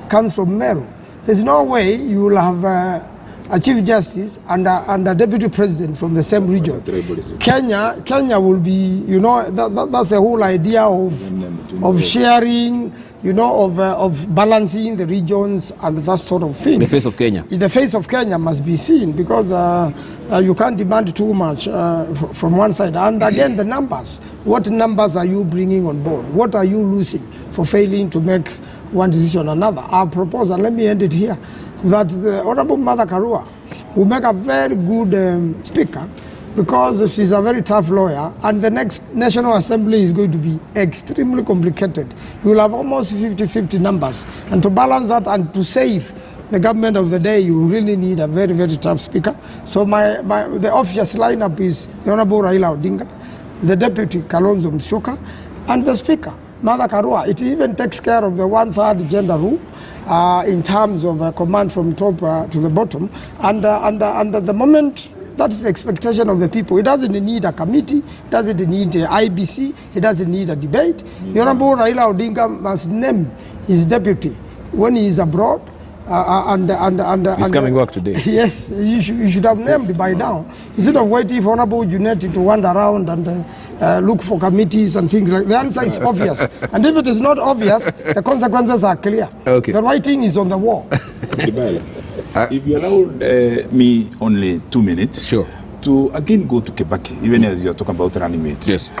comes from Meru. There's no way you will have a Chief Justice and a Deputy President from the same region. Kenya will be, that's the whole idea of sharing, of balancing the regions and that sort of thing. The face of Kenya. The face of Kenya must be seen, because you can't demand too much from one side. And again, the numbers. What numbers are you bringing on board? What are you losing for failing to make one decision or another? Our proposal, let me end it here, that the Honorable Mother Karua will make a very good speaker, because she's a very tough lawyer, and the next National Assembly is going to be extremely complicated. You will have almost 50-50 numbers, and to balance that and to save the government of the day, you really need a very, very tough speaker. So the officious lineup is the Honorable Raila Odinga, the Deputy Kalonzo Musyoka, and the Speaker, Mother Karua. It even takes care of the 1/3 gender rule in terms of command from top to the bottom. And at the moment, that is the expectation of the people. It doesn't need a committee, it doesn't need a IBC, it doesn't need a debate. The Honorable Raila Odinga must name his deputy when he is abroad. He's coming back today. Yes, you should have named by now. Instead of waiting for Honorable Junetti to wander around and look for committees and things like that. The answer is obvious. And if it is not obvious, the consequences are clear. Okay. The writing is on the wall. If you allow me only 2 minutes, sure, to again go to Kibaki, even as you are talking about running mates. Yes.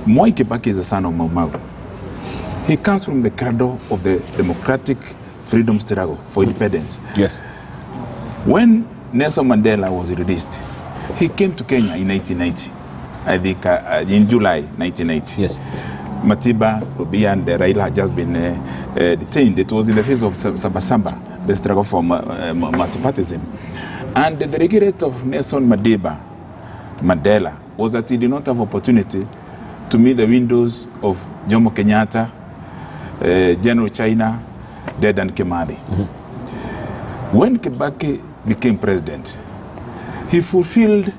Moi Kibaki is a son of Mau Mau. He comes from the cradle of the democratic freedom struggle for independence. Yes. When Nelson Mandela was released, he came to Kenya in 1990. I think in July 1990. Yes. Matiba, Rubia, and Raila had just been detained. It was in the face of Sabasamba, the struggle for multipartyism. And the regret of Nelson Mandela was that he did not have opportunity to meet the windows of Jomo Kenyatta, General China, Dedan Kimathi. When Kibaki became president, he fulfilled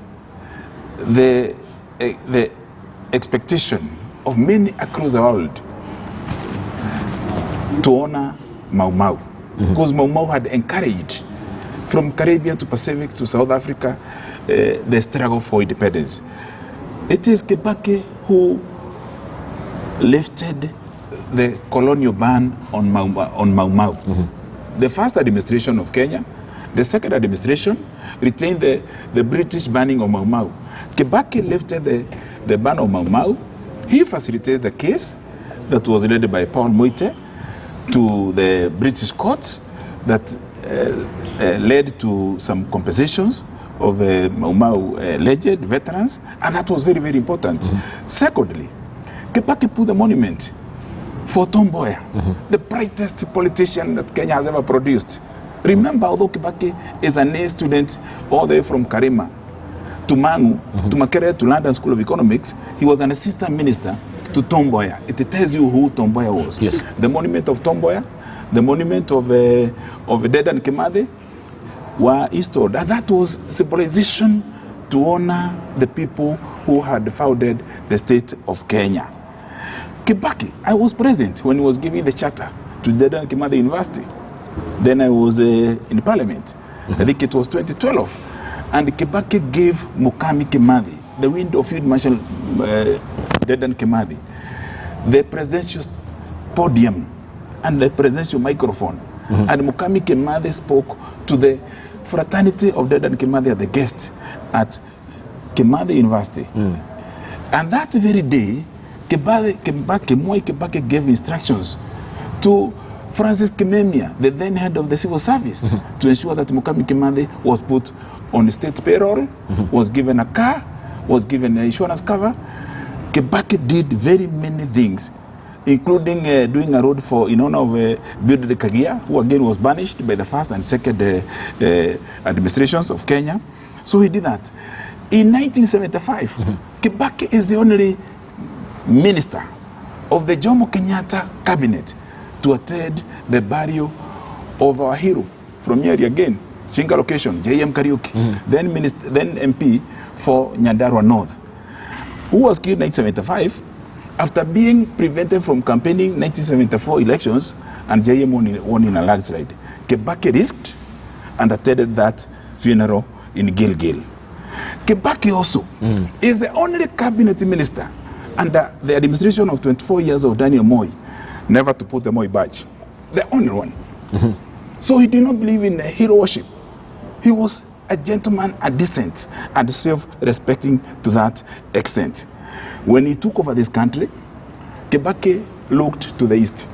the expectation of many across the world to honor Mau Mau, because Mau Mau had encouraged from Caribbean to Pacific to South Africa the struggle for independence. It is Kibaki who lifted the colonial ban on Mau Mau. The first administration of Kenya, the second administration retained the British banning of Mau Mau. Kibaki lifted the ban on Mau Mau. He facilitated the case that was led by Paul Moite to the British courts that led to some compensations of Mau legend, veterans, and that was very, very important. Secondly, Kibaki put the monument for Tom Mboya, the brightest politician that Kenya has ever produced. Remember, although Kibaki is an A student all the way from Karima to Mangu, to Makerere, to London School of Economics, he was an assistant minister to Tom Mboya. It tells you who Tom Mboya was. Yes. The monument of Tom Mboya, the monument of Dedan Kimathi were installed. And that was symbolization to honor the people who had founded the state of Kenya. Kibaki, I was present when he was giving the charter to Dedan Kimathi University. Then I was in parliament. I think it was 2012. And Kibaki gave Mukami Kimathi, the window of Field Marshal Dedan Kimathi, the presidential podium and the presidential microphone. And Mukami Kimathi spoke to the fraternity of Dedan Kimathi as the guest at Kimathi University. And that very day, Moi Kibaki gave instructions to Francis Kimemia, the then head of the civil service, to ensure that Mukami Kimathi was put on state payroll, was given a car, was given an insurance cover. Kibaki did very many things, including doing a road in honor of Bill de Kagia, who again was banished by the first and second administrations of Kenya. So he did that. In 1975, Kibaki is the only minister of the Jomo Kenyatta cabinet to attend the burial of our hero from here again, Shinga location, J.M. Kariuki, then MP for Nyandarua North, who was killed in 1975 after being prevented from campaigning 1974 elections, and J.M. won in a landslide. Kibaki risked and attended that funeral in Gilgil. Kibaki also is the only cabinet minister under the administration of 24 years of Daniel Moi never to put the Moi badge. The only one. So he did not believe in hero worship. He was a gentleman, a decent, and self-respecting to that extent. When he took over this country, Kibaki looked to the east.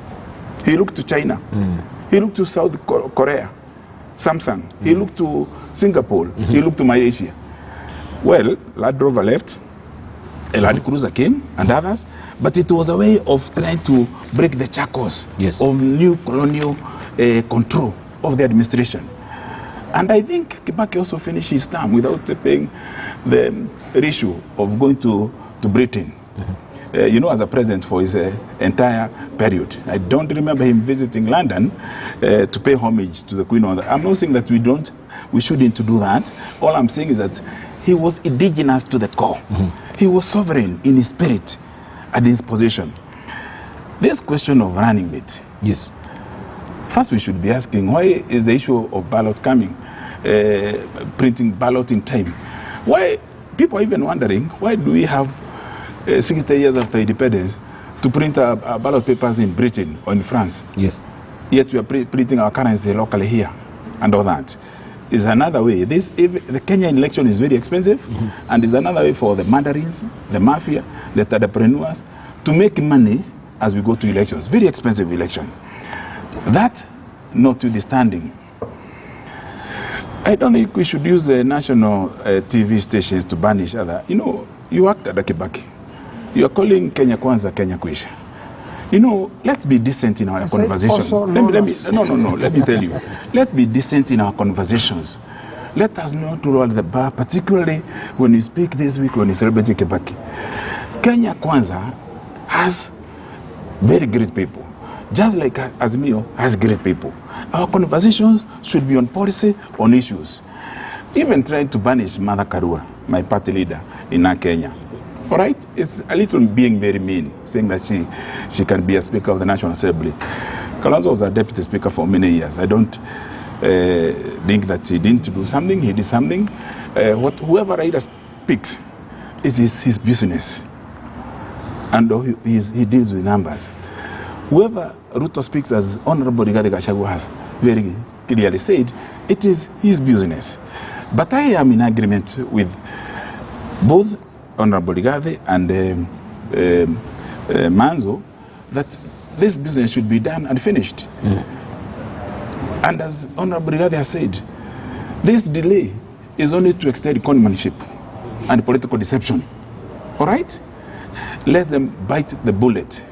He looked to China. He looked to South Korea, Samsung. He looked to Singapore. He looked to Malaysia. Well, Land Rover left, a Land Cruiser came, and others, but it was a way of trying to break the shackles of new colonial control of the administration. And I think Kibaki also finished his term without paying the issue of going to Britain, as a president for his entire period. I don't remember him visiting London to pay homage to the Queen. I'm not saying that we shouldn't do that. All I'm saying is that he was indigenous to the core. He was sovereign in his spirit and his position. This question of running mate. Yes. First, we should be asking, why is the issue of ballot coming, printing ballot in time? Why, people are even wondering, why do we have 60 years after independence to print our ballot papers in Britain or in France? Yes. Yet we are printing our currency locally here and all that. Is another way. The Kenyan election is very expensive, and is another way for the mandarins, the mafia, the entrepreneurs to make money as we go to elections. Very expensive election. That notwithstanding, I don't think we should use national TV stations to ban each other. You act at Kibaki. You are calling Kenya Kwanza, Kenya Kwisha. Let's be decent in our conversation. Let me tell you. Let's be decent in our conversations. Let us not roll the bar, particularly when you speak this week when you celebrate Kibaki. Kenya Kwanza has very great people, just like Azimio has great people. Our conversations should be on policy, on issues. Even trying to banish Martha Karua, my party leader in Kenya. All right? It's a little being very mean, saying that she can be a speaker of the National Assembly. Kalonzo was a deputy speaker for many years. I don't think that he didn't do something. He did something. Whoever Raila speaks, it is his business. And he deals with numbers. Whoever Ruto speaks, as Honorable Rigathi Gachagua has very clearly said, it is his business. But I am in agreement with both Honorable Rigathi and Manzo that this business should be done and finished. And as Honorable Rigathi has said, this delay is only to extend conmanship and political deception. All right? Let them bite the bullet.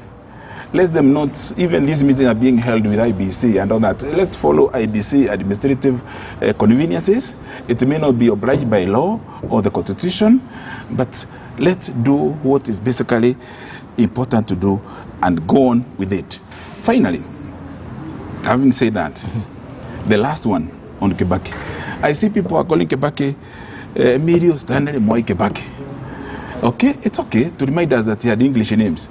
Let them not, even these meetings are being held with IBC and all that. Let's follow IBC administrative conveniences. It may not be obliged by law or the constitution, but let's do what is basically important to do and go on with it. Finally, having said that, the last one on Kibaki. I see people are calling Kibaki Emilio Stanley Moi Kibaki. Okay, it's okay to remind us that he had English names.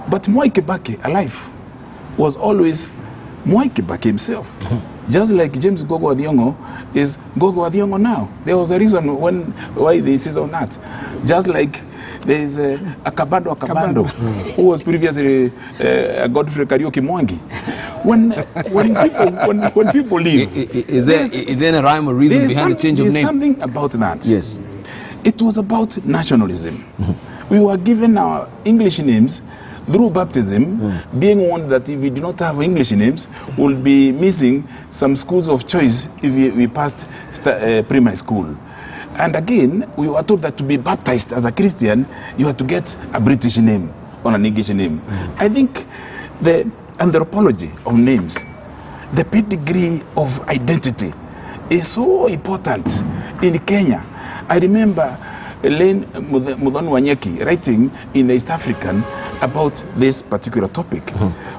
But Moi Kibaki, alive, was always Moi Kibaki himself. Just like James Gogo Adiongo is Gogo Adiongo now. There was a reason why they insist on that. Just like there is a Kabando, who was previously Godfrey Karaoke Mwangi. When people leave, is there a rhyme or reason behind the change of name? There's something about that. Yes. It was about nationalism. We were given our English names through baptism, being warned that if we do not have English names, we'll be missing some schools of choice if we passed primary school. And again, we were told that to be baptized as a Christian, you have to get a British name or an English name. I think the anthropology of names, the pedigree of identity is so important in Kenya. I remember Elaine Mudhoni Wanyeki writing in the East African about this particular topic.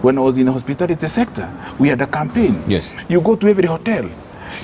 When I was in the hospitality sector, we had a campaign. Yes. You go to every hotel,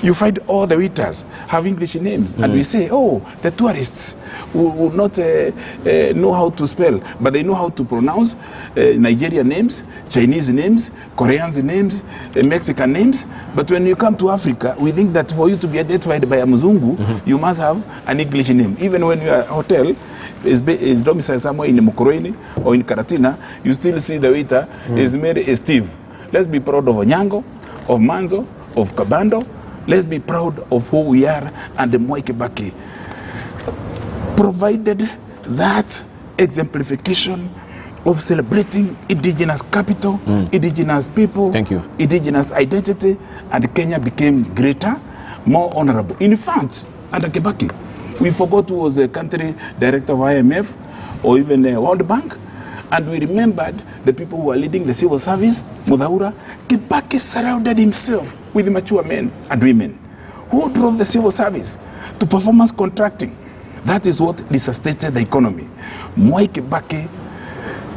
you find all the waiters have English names, and we say, oh, the tourists will not know how to spell, but they know how to pronounce Nigerian names, Chinese names, Korean names, Mexican names. But when you come to Africa, we think that for you to be identified by a Mzungu, you must have an English name. Even when your hotel is domiciled somewhere in Mukurweni or in Karatina, you still see the waiter is made Steve. Let's be proud of Onyango, of Manzo, of Kabando. Let's be proud of who we are, and the Moi Kibaki provided that exemplification of celebrating indigenous capital, indigenous people, indigenous identity, and Kenya became greater, more honorable. In fact, under Kibaki, we forgot who was the country director of IMF or even the World Bank, and we remembered the people who were leading the civil service, Mudhaura. Kibaki surrounded himself with mature men and women who drove the civil service to performance contracting. That is what resuscitated the economy. Moi Kibaki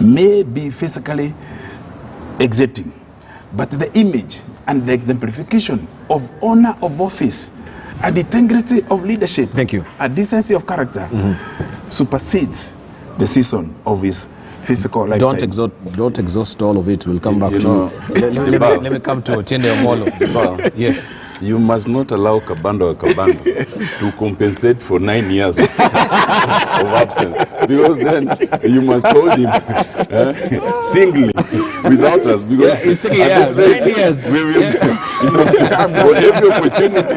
may be physically exiting, but the image and the exemplification of honor of office and integrity of leadership, a decency of character, supersedes the season of his physical lifetime. Don't exhaust all of it. We'll come back to let me come to Otiende Omolo. Yes. You must not allow Kabando to compensate for 9 years of absence, because then you must hold him singly without us, because he's taking 9 years. We will, for every opportunity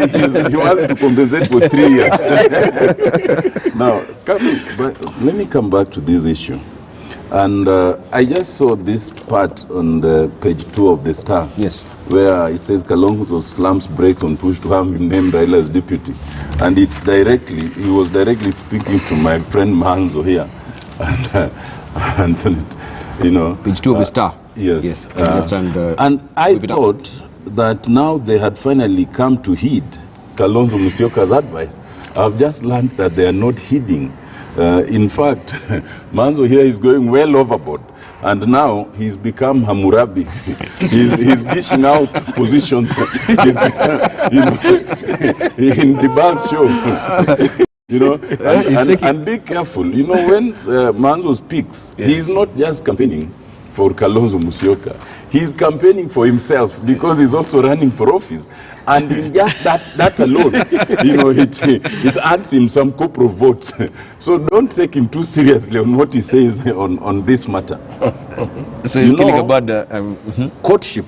he wants to compensate for 3 years. Now, let me come back to this issue. And I just saw this part on the page 2 of the Star, where it says Kalonzo's slums break on push to have him named Raila's deputy. And he was directly speaking to my friend Manzo here, and Senate, Page 2 of the Star. Yes. I understand. And I thought that now they had finally come to heed Kalonzo Musyoka's advice. I've just learned that they are not heeding. In fact, Manzo here is going well overboard, and now he's become Hammurabi. he's dishing out positions in the bus show. And be careful. When Manzo speaks, he's not just campaigning for Kalonzo Musyoka. He's campaigning for himself, because he's also running for office. And in just that alone, it adds him some corporate votes. So don't take him too seriously on what he says on this matter. So he's killing about the... Courtship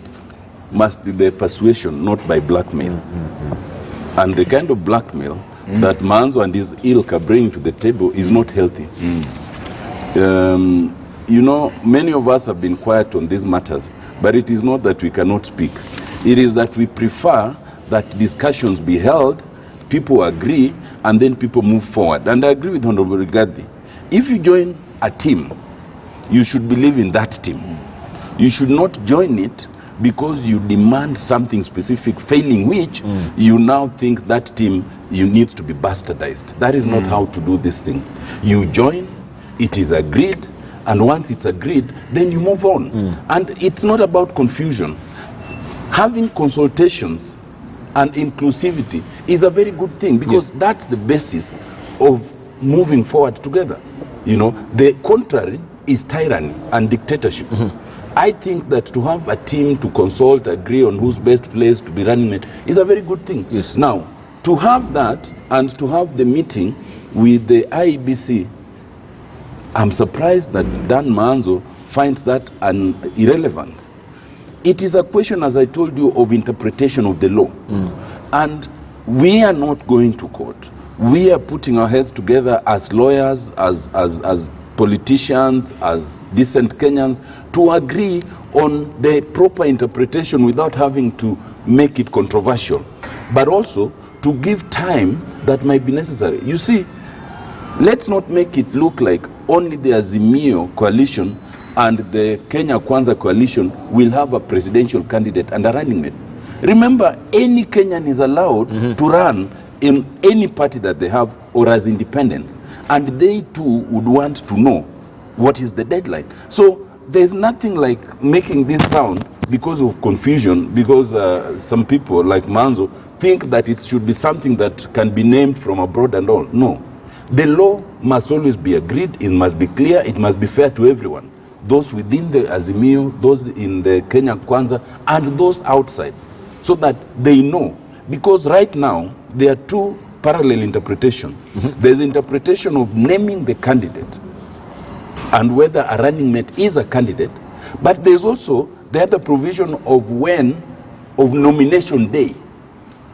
must be by persuasion, not by blackmail. And the kind of blackmail that Manzo and his ilk are bringing to the table is not healthy. Many of us have been quiet on these matters, but it is not that we cannot speak. It is that we prefer that discussions be held, people agree, and then people move forward. And I agree with Honorable Rigathi. If you join a team, you should believe in that team. You should not join it because you demand something specific, failing which you now think that team you need to be bastardized. That is not how to do these things. You join, it is agreed, and once it's agreed, then you move on. And it's not about confusion. Having consultations and inclusivity is a very good thing, because that's the basis of moving forward together. You know, the contrary is tyranny and dictatorship. I think that to have a team to consult, agree on who's best placed to be running it is a very good thing. Yes. Now, to have that and to have the meeting with the IEBC, I'm surprised that Dan Manzo finds that irrelevant. It is a question, as I told you, of interpretation of the law. And we are not going to court. We are putting our heads together as lawyers, as politicians, as decent Kenyans, to agree on the proper interpretation without having to make it controversial, but also to give time that might be necessary. You see, let's not make it look like only the Azimio coalition and the Kenya Kwanza coalition will have a presidential candidate and a running mate. Remember, any Kenyan is allowed to run in any party that they have or as independents. And they too would want to know what is the deadline. So there's nothing like making this sound because of confusion, because some people like Manzo think that it should be something that can be named from abroad and all. No. The law must always be agreed, it must be clear, it must be fair to everyone. Those within the Azimio, those in the Kenya Kwanza, and those outside, so that they know. Because right now, there are two parallel interpretations. There's interpretation of naming the candidate and whether a running mate is a candidate, but there's also the other provision of nomination day.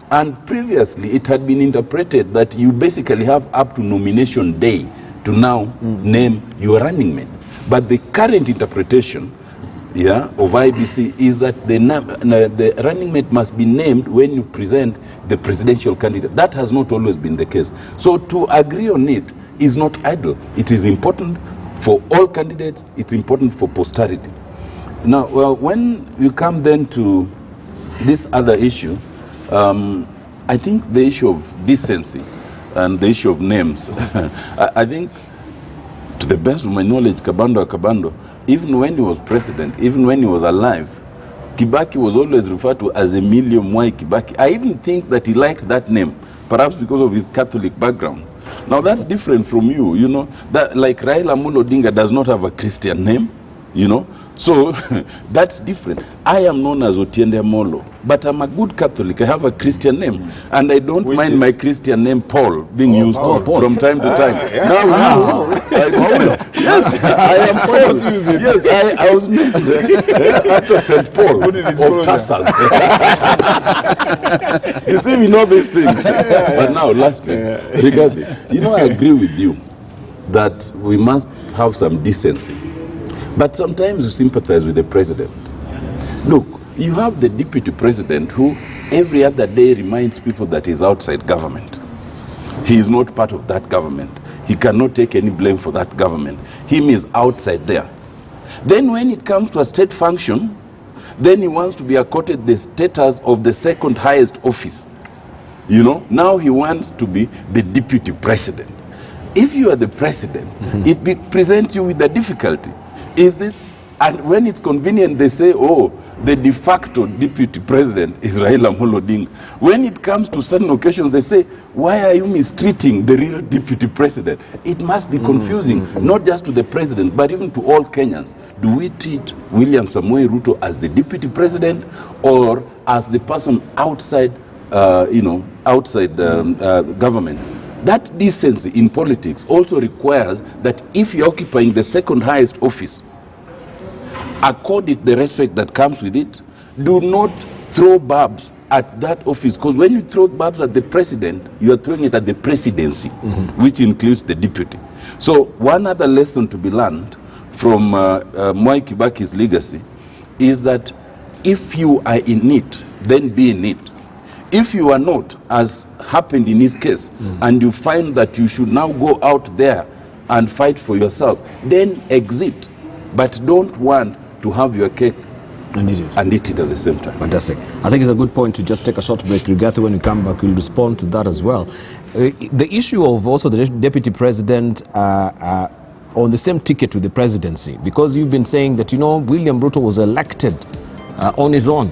And previously, it had been interpreted that you basically have up to nomination day to now name your running mate. But the current interpretation of IBC is that the running mate must be named when you present the presidential candidate. That has not always been the case. So to agree on it is not idle. It is important for all candidates. It's important for posterity. Now, well, when you come then to this other issue, I think the issue of decency and the issue of names, I think, to the best of my knowledge, Kabando, even when he was president, even when he was alive, Kibaki was always referred to as Emilio Mwai Kibaki. I even think that he liked that name, perhaps because of his Catholic background. Now that's different from you, you know, that like Raila Amolo Odinga does not have a Christian name, you know, so that's different. I am known as Otiende Molo, but I'm a good Catholic. I have a Christian name, and I don't mind my Christian name Paul being used from time to time. Yes, I am Paul. Yes, I was named after St. Paul of Tarsus. You see, we know these things. But now, lastly, you know, I agree with you that we must have some decency. But sometimes you sympathize with the president. Look, you have the deputy president who every other day reminds people that he's outside government. He is not part of that government. He cannot take any blame for that government. Him is outside there. Then when it comes to a state function, then he wants to be accorded the status of the second highest office. You know, now he wants to be the deputy president. If you are the president, it presents you with a difficulty. Is this, and when it's convenient, they say, oh, the de facto deputy president is Raila Amolo Odinga. When it comes to certain occasions, they say, why are you mistreating the real deputy president? It must be confusing, not just to the president, but even to all Kenyans. Do we treat William Samoei Ruto as the deputy president or as the person outside, outside government? That decency in politics also requires that if you're occupying the second highest office, accord it the respect that comes with it. Do not throw barbs at that office, because when you throw barbs at the president, you are throwing it at the presidency, which includes the deputy. So one other lesson to be learned from Mwai Kibaki's legacy is that if you are in it, then be in it. If you are not, as happened in his case, and you find that you should now go out there and fight for yourself, then exit. But don't want to have your cake and eat it at the same time. Fantastic. I think it's a good point to just take a short break. Rigathi, when you come back, we'll respond to that as well. The issue of also the deputy president on the same ticket with the presidency, because you've been saying that, you know, William Ruto was elected on his own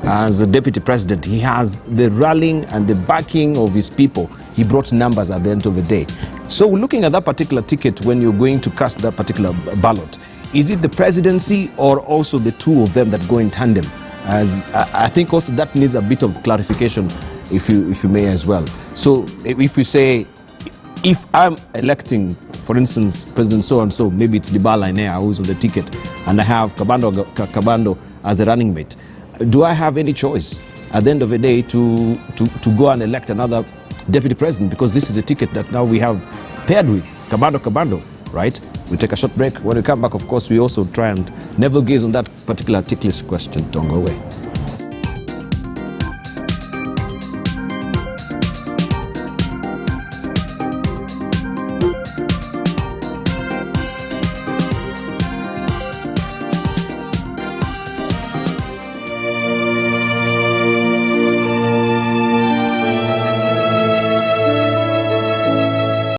as a deputy president. He has the rallying and the backing of his people. He brought numbers at the end of the day. So looking at that particular ticket, when you're going to cast that particular ballot, is it the presidency or also the two of them that go in tandem? As I think also that needs a bit of clarification, if you may as well. So if we say, if I'm electing, for instance, President so-and-so, maybe it's Libala Inea who's on the ticket, and I have Kabando as a running mate, do I have any choice at the end of the day to go and elect another deputy president? Because this is a ticket that now we have paired with Kabando, right? We take a short break. When we come back, of course, we also try and navel gaze on that particular ticklish question. Don't go away.